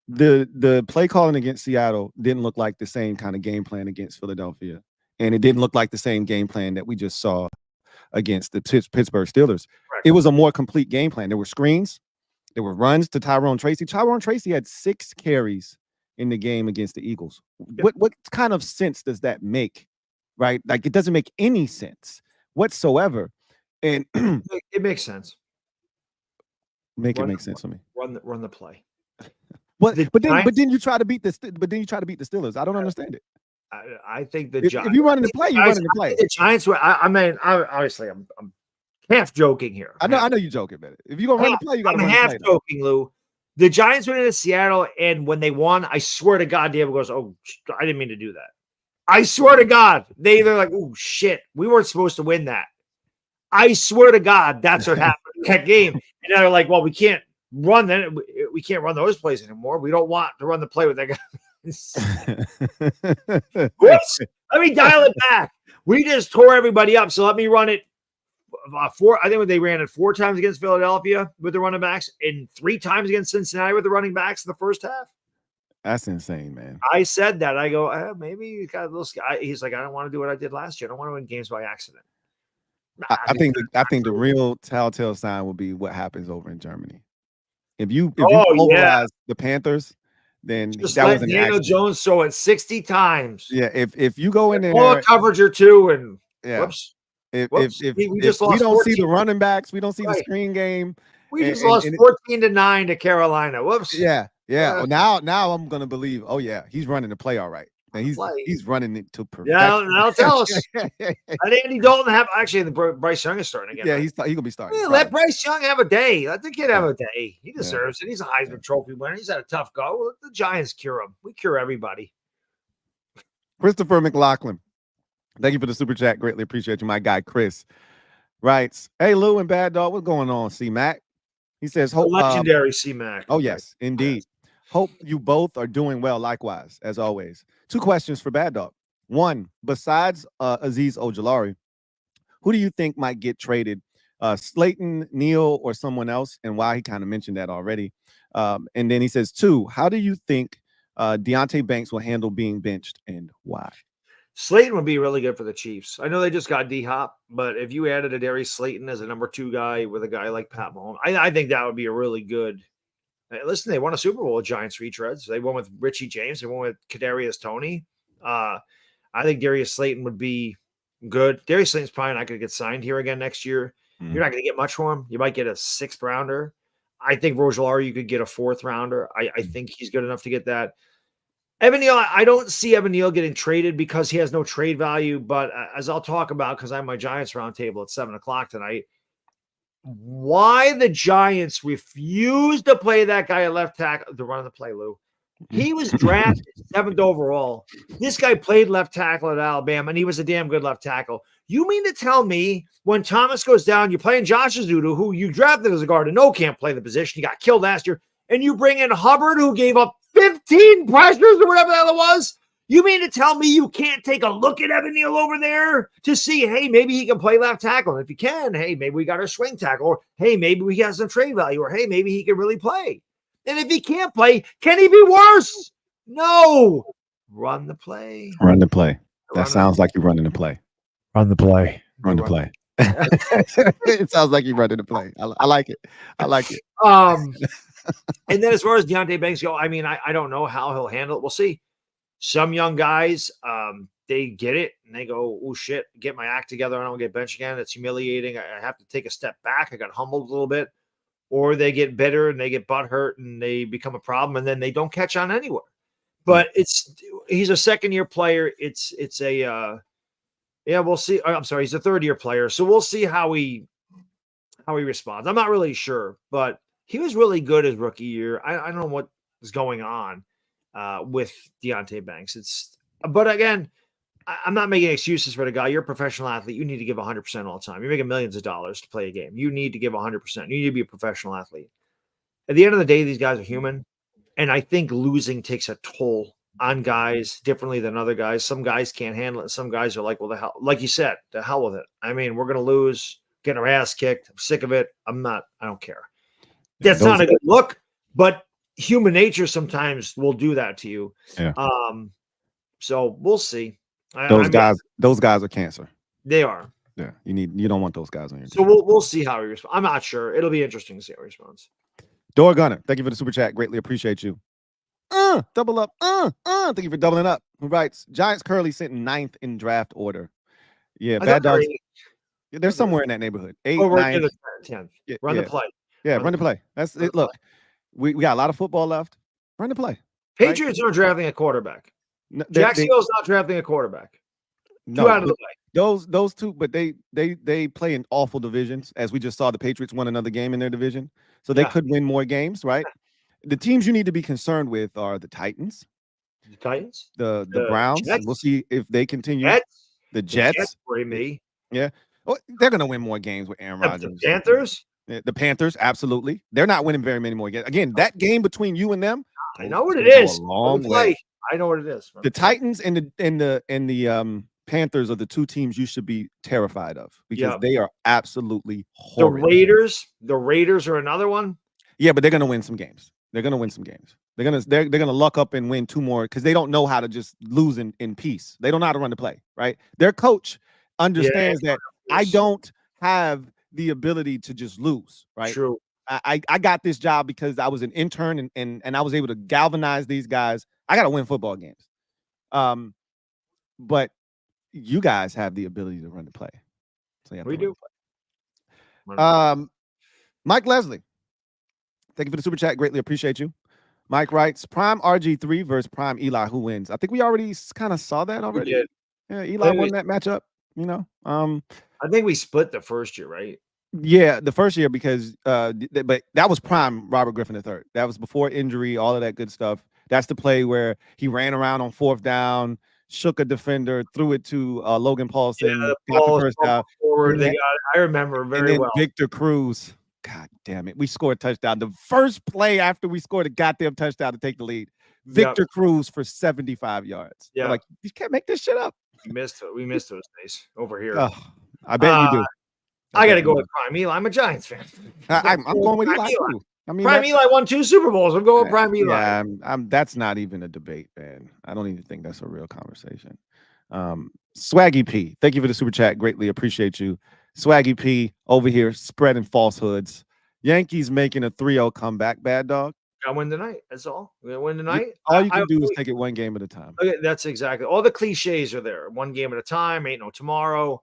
The play calling against Seattle didn't look like the same kind of game plan against Philadelphia. And it didn't look like the same game plan that we just saw against the Pittsburgh Steelers. Correct. It was a more complete game plan. There were screens. There were runs to Tyrone Tracy. Tyrone Tracy had 6 carries in the game against the Eagles. What kind of sense does that make? Right? Like it doesn't make any sense whatsoever. And it makes sense. Make sense for me. Run the play. But then you try to beat the Steelers. I don't understand it. I think the Giants. If you run in the play, you run in the play. The Giants were. Obviously, I'm half joking here. I know you're joking, man. If you're gonna run the play, you got to run the play. I'm half joking, Lou. The Giants went into Seattle, and when they won, I swear to God, David goes, "Oh, I didn't mean to do that." I swear to God, they're like, "Oh shit, we weren't supposed to win that." I swear to God, that's what happened in that game. And they're like, "Well, we can't run that. We can't run those plays anymore. We don't want to run the play with that guy." Whoops. Let me dial it back. We just tore everybody up. So let me run it I think they ran it 4 times against Philadelphia with the running backs and 3 times against Cincinnati with the running backs in the first half. That's insane, man. I said that. I go, maybe you got a little sky. He's like, I don't want to do what I did last year. I don't want to win games by accident. I think the real telltale sign will be what happens over in Germany. If you pulverize the Panthers, then just that let was an Daniel accident. Jones throw it 60 times. Yeah, if you go in there, pull a coverage or 2, and whoops. If we just lost we don't 14. see the running backs, we don't see the screen game. We just lost 14-9 to Carolina. Whoops. Yeah. Well, now I'm gonna believe. Oh yeah, he's running the play all right. And he's running it to perfection. Yeah, now tell us. Let Andy Dalton have the Bryce Young is starting again. Yeah, he's gonna be starting. Yeah, let Bryce Young have a day. Let the kid have a day. He deserves it. He's a Heisman Trophy winner. He's had a tough go. Let the Giants cure him. We cure everybody. Christopher McLaughlin, thank you for the super chat. Greatly appreciate you. My guy Chris writes, "Hey Lou and Bad Dog, what's going on? C Mac." He says, "Hope legendary C Mac." Oh yes, indeed. Yes. Hope you both are doing well. Likewise, as always. 2 questions for Bad Dog. 1, besides Azeez Ojulari, who do you think might get traded? Slayton, Neal, or someone else, and why? He kind of mentioned that already. And then he says, 2, how do you think Deonte Banks will handle being benched, and why? Slayton would be really good for the Chiefs. I know they just got D-Hop, but if you added a Darius Slayton as a number 2 guy with a guy like Pat Mahomes, I think that would be a really good. Listen, they won a Super Bowl with Giants retreads. They won with Richie James. They won with Kadarius Toney. I think Darius Slayton would be good. Darius Slayton's probably not going to get signed here again next year. You're not going to get much for him. You might get a 6th rounder. I think Ojulari, you could get a 4th rounder. I think he's good enough to get that. Evan Neal, I don't see Evan Neal getting traded because he has no trade value. But as I'll talk about, because I have my Giants roundtable at 7:00 tonight, why the Giants refuse to play that guy at left tackle to run the play, Lou. He was drafted 7th overall. This guy played left tackle at Alabama, and he was a damn good left tackle. You mean to tell me when Thomas goes down, you're playing Josh Azudu, who you drafted as a guard and can't play the position. He got killed last year, and you bring in Hubbard, who gave up 15 pressures or whatever the hell it was? You mean to tell me you can't take a look at Evan Neal over there to see, hey, maybe he can play left tackle? And if he can, hey, maybe we got our swing tackle. Or, hey, maybe we got some trade value. Or, hey, maybe he can really play. And if he can't play, can he be worse? No. Run the play. Run the play. That sounds like you're running the play. Run the play. Run the play. It sounds like you're running the play. I like it. I like it. And then as far as Deonte Banks go, I mean, I don't know how he'll handle it. We'll see. Some young guys, they get it and they go, oh, shit, get my act together. I don't get benched again. It's humiliating. I have to take a step back. I got humbled a little bit. Or they get bitter and they get butthurt and they become a problem and then they don't catch on anywhere. But he's a 2nd-year player. It's a we'll see. I'm sorry, he's a 3rd-year player. So we'll see how he responds. I'm not really sure, but he was really good his rookie year. I don't know what is going on with Deonte Banks. But again, I'm not making excuses for the guy. You're a professional athlete. You need to give 100% all the time. You're making millions of dollars to play a game. You need to give 100%. You need to be a professional athlete. At the end of the day, these guys are human. And I think losing takes a toll on guys differently than other guys. Some guys can't handle it. Some guys are like, well, the hell, like you said, the hell with it. I mean, we're going to lose, get our ass kicked. I'm sick of it. I don't care. That's not a good look, but human nature sometimes will do that to you. Yeah. So we'll see. Those guys are cancer. They are. Yeah. You don't want those guys on your team. So we'll see how he responds. I'm not sure. It'll be interesting to see how he responds. Door Gunner, thank you for the super chat. Greatly appreciate you. Double up. Thank you for doubling up. Who writes, Giants currently sitting 9th in draft order. Yeah, Bad Dogs. They're somewhere in that neighborhood. 8, 9, 10th. Run the play. Yeah, run the play. That's it. Look, we got a lot of football left. Run the play. Patriots aren't drafting a quarterback. No, Jacksonville's not drafting a quarterback. No, 2 out of the way. Those 2, but they play in awful divisions. As we just saw, the Patriots won another game in their division, so they could win more games, right? The teams you need to be concerned with are the Titans, the Browns. Jets. We'll see if they continue. The Jets. For me, yeah, well, they're gonna win more games with Aaron Rodgers. The Panthers. The Panthers, absolutely. They're not winning very many more games. Again, that game between you and them. I know what it is. Long way. I know what it is. The Titans and the Panthers are the two teams you should be terrified of because they are absolutely horrid. The Raiders are another one. Yeah, but they're gonna win some games. They're gonna luck up and win 2 more because they don't know how to just lose in peace. They don't know how to run the play, right? Their coach understands that I don't have the ability to just lose, right? True. I got this job because I was an intern and I was able to galvanize these guys. I got to win football games. But you guys have the ability to run the play. So we do. Mike Leslie, thank you for the super chat. Greatly appreciate you. Mike writes, Prime RG3 versus Prime Eli. Who wins? I think we already kind of saw that already. We did. Yeah, Eli won that matchup. You know, I think we split the first year, right? Yeah, the first year because but that was prime Robert Griffin III. That was before injury, all of that good stuff. That's the play where he ran around on 4th down, shook a defender, threw it to Logan Paulson, got the first down. Forward, I remember very well. Victor Cruz, God damn it, we scored a touchdown. The first play after we scored a goddamn touchdown to take the lead, Victor Cruz for 75 yards. Yeah, like you can't make this shit up. We missed those days over here. Oh, I bet you do. I got to go with Prime Eli. I'm a Giants fan. I'm going with Eli too. I mean, Prime Eli won 2 Super Bowls. I'm going with Prime Eli. Yeah, that's not even a debate, man. I don't even think that's a real conversation. Swaggy P, thank you for the super chat. Greatly appreciate you. Swaggy P over here spreading falsehoods. Yankees making a 3-0 comeback. Bad dog. I win tonight. That's all. We're gonna win tonight. All you can do is take it one game at a time. Okay, that's exactly. All the cliches are there. One game at a time. Ain't no tomorrow.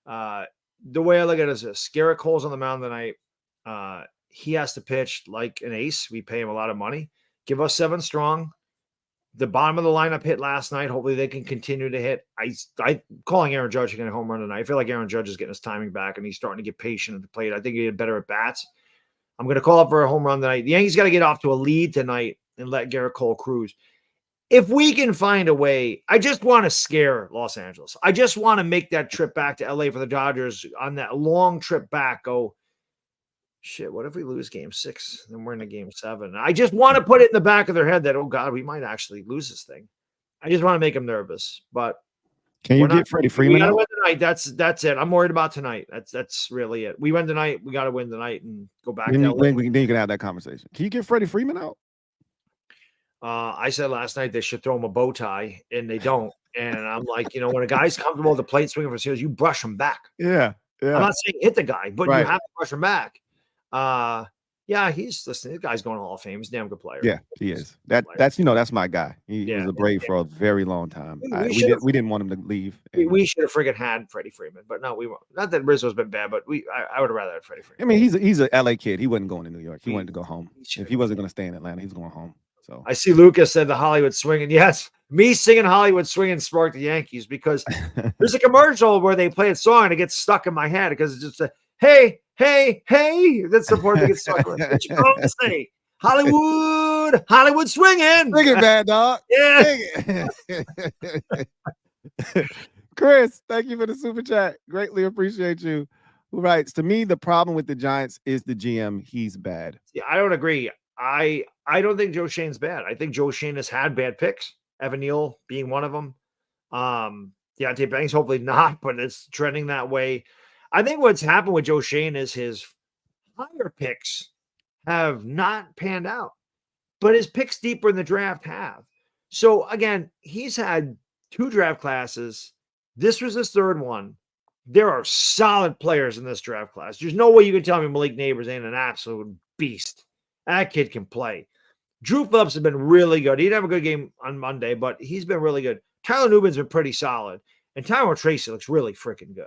The way I look at it is this: Garrett Cole's on the mound tonight. He has to pitch like an ace. We pay him a lot of money. Give us 7 strong. The bottom of the lineup hit last night. Hopefully they can continue to hit. I calling Aaron Judge getting a home run tonight. I feel like Aaron Judge is getting his timing back and he's starting to get patient at the plate. I think he had better at bats. I'm going to call up for a home run tonight. The Yankees got to get off to a lead tonight and let Garrett Cole cruise. If we can find a way, I just want to scare Los Angeles. I just want to make that trip back to LA for the Dodgers on that long trip back. Go, shit, what if we lose game 6? Then we're in a game 7. I just want to put it in the back of their head that, oh, God, we might actually lose this thing. I just want to make them nervous. But can you get Freddie Freeman? We got to win tonight. That's it. I'm worried about tonight. That's really it. We win tonight. We got to win tonight and go back to LA. Then you can have that conversation. Can you get Freddie Freeman out? I said last night they should throw him a bow tie, and they don't. And I'm like, when a guy's comfortable with the plate swinging for series, you brush him back. Yeah. I'm not saying hit the guy, but you have to brush him back. Listen, this guy's going to Hall of Fame. He's a damn good player. Yeah, he is. That's my guy. He was a Brave for a very long time. We didn't want him to leave. We should have friggin' had Freddie Freeman, but no, we won't. Not that Rizzo's been bad, but I would have rather had Freddie Freeman. I mean, he's a LA kid. He wasn't going to New York. He wanted to go home. If he wasn't going to stay in Atlanta, he's going home. So I see Lucas said the Hollywood swinging. Yes, me singing Hollywood swinging sparked the Yankees because there's a commercial where they play a song and it gets stuck in my head because it's just a hey. That's the part that gets stuck with. What you going to say? Hollywood swinging. Sing it, bad dog. Yeah. Sing it. Chris, thank you for the super chat. Greatly appreciate you. Who writes, to me, the problem with the Giants is the GM. He's bad. Yeah, I don't agree. I don't think Joe Shane's bad. I think Joe Shane has had bad picks. Evan Neal being one of them. Deontay Banks, hopefully not, but it's trending that way. I think what's happened with Joe Shane is his higher picks have not panned out, but his picks deeper in the draft have. So again, he's had 2 draft classes. This was his 3rd one. There are solid players in this draft class. There's no way you can tell me Malik Neighbors ain't an absolute beast. That kid can play. Drew Phillips has been really good. He didn't have a good game on Monday, but he's been really good. Tyler Newman's been pretty solid. And Tyrone Tracy looks really freaking good.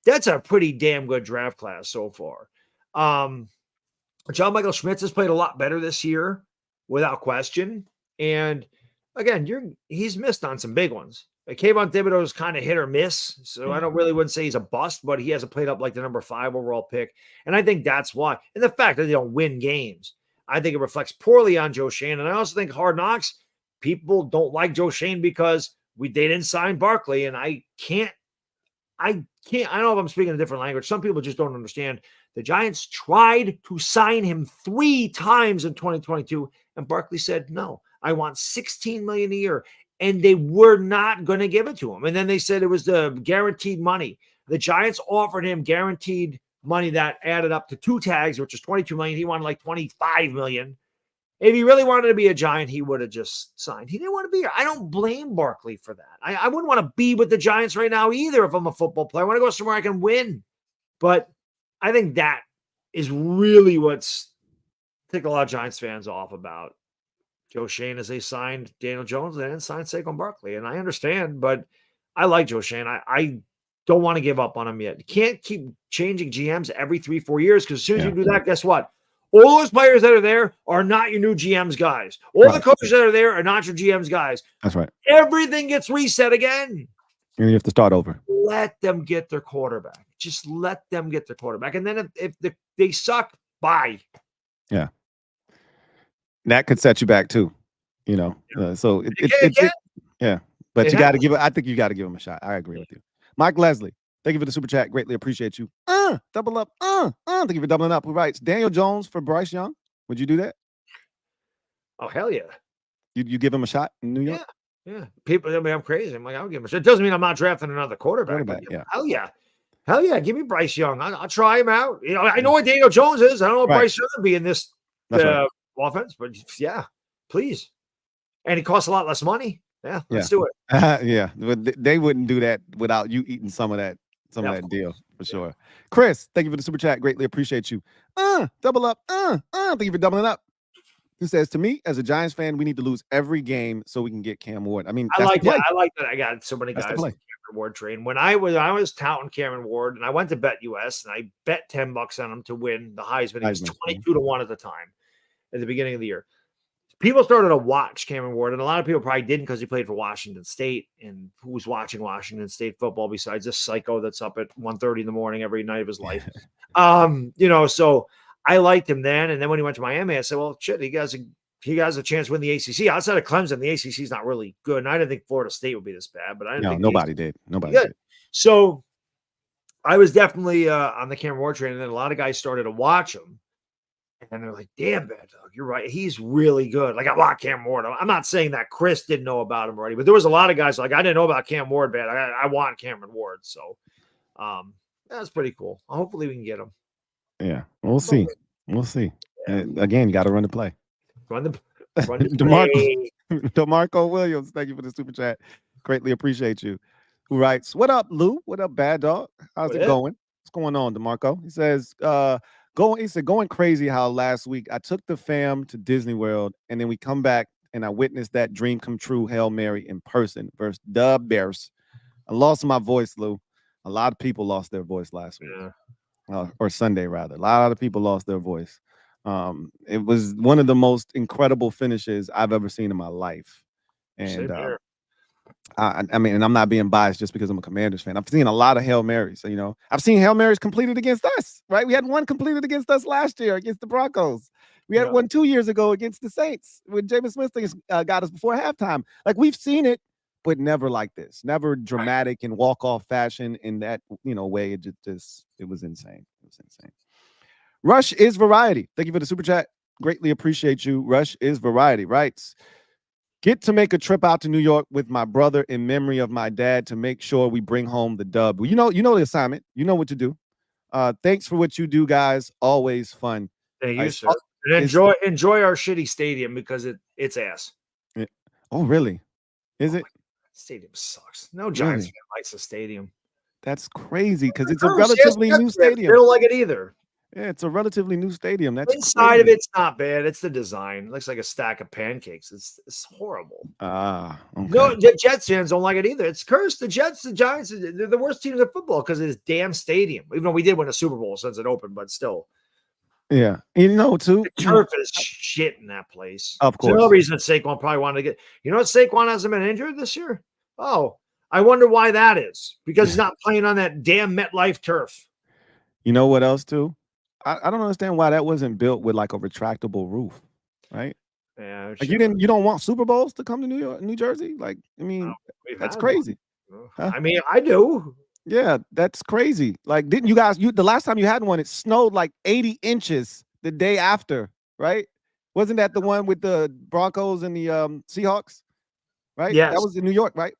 That's a pretty damn good draft class so far. John Michael Schmitz has played a lot better this year, without question. And again, he's missed on some big ones. Kayvon Thibodeau is kind of hit or miss, so I wouldn't say he's a bust, but he hasn't played up like the number 5 overall pick. And I think that's why. And the fact that they don't win games, I think it reflects poorly on Joe Shane. And I also think Hard Knocks, people don't like Joe Shane because they didn't sign Barkley. And I don't know if I'm speaking a different language. Some people just don't understand. The Giants tried to sign him 3 times in 2022, and Barkley said, no, I want $16 million a year. and they were not going to give it to him. And then they said it was the guaranteed money. The Giants offered him guaranteed money that added up to 2 tags, which was $22 million. He wanted like $25 million. If he really wanted to be a Giant, he would have just signed. He didn't want to be here. I don't blame Barkley for that. I wouldn't want to be with the Giants right now either if I'm a football player. I want to go somewhere I can win. But I think that is really what's ticked a lot of Giants fans off about Joe Schoen as they signed Daniel Jones. They didn't sign Saquon Barkley. And I understand, but I like Joe Schoen. I don't want to give up on him yet. You can't keep changing GMs every 3-4 years, because as soon as you do that, guess what? All those players that are there are not your new GM's guys. All the coaches that are there are not your GM's guys. That's right. Everything gets reset again. And you have to start over. Let them get their quarterback. Just let them get their quarterback. And then if they suck, bye. Yeah. That could set you back too, you know. So yeah. But you got to give it. I think you got to give him a shot. I agree with you. Mike Leslie, thank you for the super chat. Greatly appreciate you. Double up. Thank you for doubling up. Who writes Daniel Jones for Bryce Young? Would you do that? Oh, hell yeah. You give him a shot in New York? Yeah. People, I mean, I'm crazy. I'm like, I'll give him a shot. It doesn't mean I'm not drafting another quarterback. Yeah. Hell yeah. Hell yeah. Give me Bryce Young. I'll try him out. You know, I know what Daniel Jones is. I don't know what Bryce Young would be in this offense, but yeah, please. And he costs a lot less money. Yeah, let's do it. Yeah, but they wouldn't do that without you eating some of that deal for sure. Chris, thank you for the super chat. Greatly appreciate you. Double up. Thank you for doubling up. Who says, to me, as a Giants fan, we need to lose every game so we can get Cam Ward. I mean, I like that. I like that. I got so many guys on the Cameron Ward train. When I was touting Cameron Ward, and I went to BetUS, and I bet $10 on him to win the Heisman. He was 22-1 at the time, at the beginning of the year. People started to watch Cameron Ward, and a lot of people probably didn't because he played for Washington State. And who's watching Washington State football besides this psycho that's up at 1:30 in the morning every night of his life? You know, so I liked him then. And then when he went to Miami, I said, well, shit, he has a chance to win the ACC. Outside of Clemson, the ACC is not really good. And I didn't think Florida State would be this bad, but I didn't think nobody did. Nobody did. So I was definitely on the Cameron Ward train, and then a lot of guys started to watch him. And they're like, damn, Bad Dog, you're right. He's really good. Like, I want Cam Ward. I'm not saying that Chris didn't know about him already, but there was a lot of guys like, I didn't know about Cam Ward, Bad. I want Cameron Ward. So that's pretty cool. Hopefully we can get him. Yeah, we'll see. We'll see. Yeah. Again, you got to run the play. Run the play. DeMarco Williams, thank you for the super chat. Greatly appreciate you. Who writes, what up, Lou? What up, Bad Dog? How's it going? What's going on, DeMarco? He says, going crazy how last week I took the fam to Disney World, and then we come back and I witnessed that dream come true Hail Mary in person versus the Bears. I lost my voice, Lou. A lot of people lost their voice last week. Or Sunday, rather. A lot of people lost their voice. It was one of the most incredible finishes I've ever seen in my life. And I mean, and I'm not being biased just because I'm a Commanders fan. I've seen a lot of Hail Marys. You know, I've seen Hail Marys completed against us, right? We had one completed against us last year against the Broncos. We had one 2 years ago against the Saints when Jameis Winston got us before halftime. Like, we've seen it, but never like this. Never dramatic and walk-off fashion in that, way. It was insane. It was insane. Rush is Variety. Thank you for the super chat. Greatly appreciate you. Rush is Variety writes, get to make a trip out to New York with my brother in memory of my dad to make sure we bring home the dub. Well, you know the assignment. You know what to do. Thanks for what you do, guys. Always fun. Thank you, sir. And enjoy our shitty stadium because it's ass. Oh, really? Is it? Stadium sucks. No Giants fan likes the stadium. That's crazy because it's a relatively new stadium. They don't like it either. Yeah, it's a relatively new stadium. That's inside of it's not bad. It's the design. It looks like a stack of pancakes. It's horrible. Okay. No, the Jets fans don't like it either. It's cursed. The Jets, the Giants, they're the worst teams in football because of this damn stadium. Even though we did win a Super Bowl since it opened, but still. Yeah, too. The turf is shit in that place. Of course. There's no reason that Saquon probably wanted to get. You know what? Saquon hasn't been injured this year. Oh, I wonder why that is. Because he's not playing on that damn MetLife turf. You know what else too? I don't understand why that wasn't built with like a retractable roof, right? Yeah, like you don't want Super Bowls to come to New Jersey? Like, I mean, that's crazy. Huh? I mean, I do. Yeah, that's crazy. Like, didn't you guys? The last time you had one, it snowed like 80 inches the day after, right? Wasn't that the one with the Broncos and the Seahawks? right? Yes. That was in New York, right?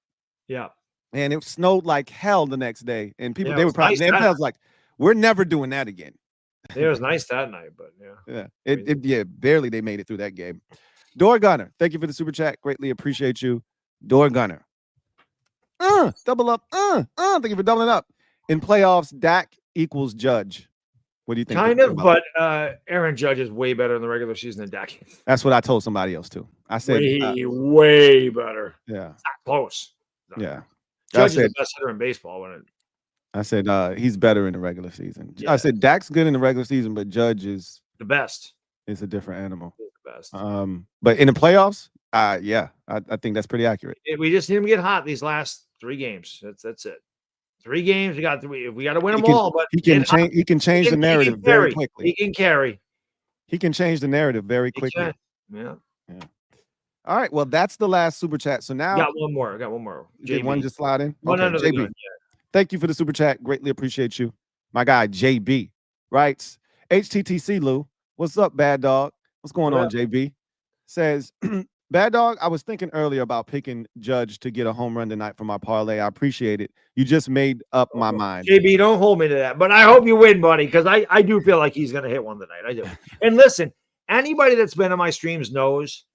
Yeah. And it snowed like hell the next day. And people, Yeah, they it were was probably, nice I was like, we're never doing that again. It was nice that night, but Yeah. Yeah, barely they made it through that game. Door Gunner, thank you for the super chat. Greatly appreciate you. Door Gunner. Double up. Thank you for doubling up. In playoffs, Dak equals Judge. What do you think? kind of, but Aaron Judge is way better in the regular season than Dak. That's what I told somebody else too. I said way better. Yeah. It's not close. Yeah. Judge is the best hitter in baseball. I said he's better in the regular season. Yeah. I said Dak's good in the regular season, but Judge is the best. It's a different animal. He's the best. But in the playoffs, yeah, I think that's pretty accurate. We just need him to get hot these last 3 games. That's it. 3 games. We got to win them all. But he can change the narrative very quickly. He can carry. He can change the narrative very quickly. Yeah. All right. Well, that's the last super chat. So now I got one more. Did one just slide in? One under the gun, Thank you for the super chat. Greatly appreciate you. My guy JB writes, HTTC Lou, what's up, Bad Dog? What's going on, JB? Says, Bad Dog, I was thinking earlier about picking Judge to get a home run tonight for my parlay. I appreciate it. You just made up my mind. JB, don't hold me to that. But I hope you win, buddy, because I do feel like he's going to hit one tonight. I do. And listen, anybody that's been on my streams knows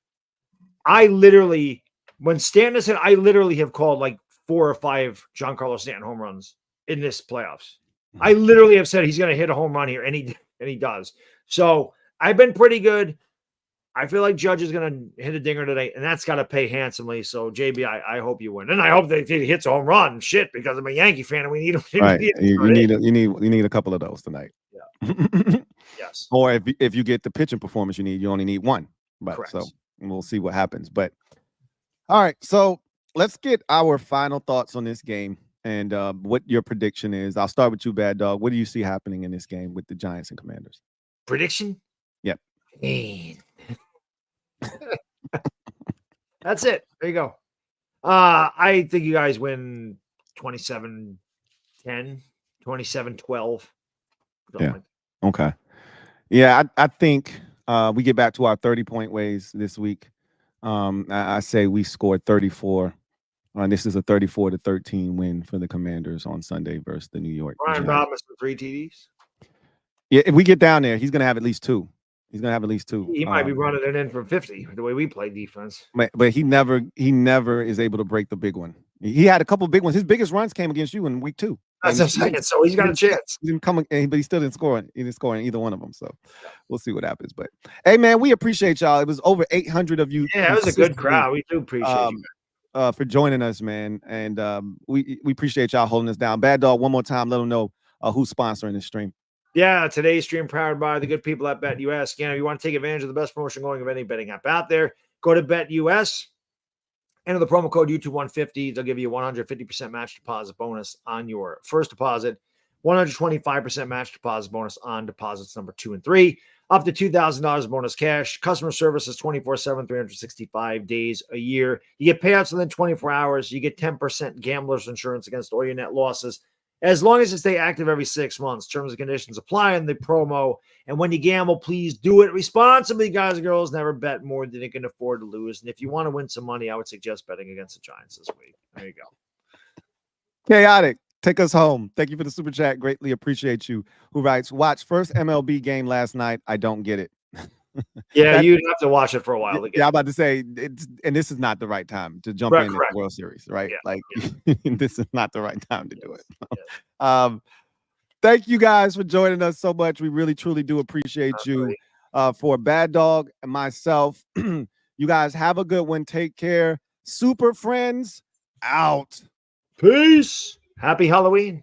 I literally, when Stanton hit, I literally have called like 4 or 5 Giancarlo Stanton home runs in this playoffs. I literally have said he's going to hit a home run here, and he does. So I've been pretty good. I feel like Judge is going to hit a dinger today, and that's got to pay handsomely. So JB, I hope you win, and I hope that he hits a home run. Shit, because I'm a Yankee fan, and we need him. Right. You need a couple of those tonight. Yeah. Yes. Or if you get the pitching performance you only need one. But correct. So we'll see what happens. But all right, so let's get our final thoughts on this game and what your prediction is. I'll start with you, Bad Dog. What do you see happening in this game with the Giants and Commanders? Prediction? Yep. That's it. There you go. I think you guys win 27-10, 27-12. Yeah. Okay. Yeah, I think we get back to our 30-point ways this week. I say we scored 34. This is a 34-13 win for the Commanders on Sunday versus the New York Brian Giants. Robinson, 3 TDs. Yeah, if we get down there, he's going to have at least 2. He's going to have at least 2. He might be running it in from 50 the way we play defense. But he never is able to break the big one. He had a couple of big ones. His biggest runs came against you in week 2. That's what I'm saying. So he's got a chance. He didn't come, but he still didn't score. He didn't score in either one of them. So we'll see what happens. But hey, man, we appreciate y'all. It was over 800 of you. Yeah, it was a good crowd. We do appreciate you for joining us, man. And we appreciate y'all holding us down. Bad Dog, one more time, let them know who's sponsoring this stream. Yeah, today's stream powered by the good people at BetUS. Again, if you want to take advantage of the best promotion going of any betting app out there, go to BetUS. Enter the promo code YouTube150. They'll give you a 150% match deposit bonus on your first deposit, 125% match deposit bonus on deposits number 2 and 3, up to $2,000 bonus cash. Customer service is 24/7, 365 days a year. You get payouts within 24 hours. You get 10% gambler's insurance against all your net losses, as long as you stay active every 6 months. Terms and conditions apply in the promo. And when you gamble, please do it responsibly, guys and girls. Never bet more than you can afford to lose. And if you want to win some money, I would suggest betting against the Giants this week. There you go. Chaotic, take us home. Thank you for the super chat. Greatly appreciate you. Who writes, watch first MLB game last night. I don't get it. Yeah, you'd have to watch it for a while to get. Yeah, I'm about to say, and this is not the right time to jump in the World Series, right? Yeah, this is not the right time to do it. Thank you guys for joining us so much. We really, truly do appreciate you. For Bad Dog and myself, you guys have a good one. Take care. Super Friends out. Peace. Happy Halloween.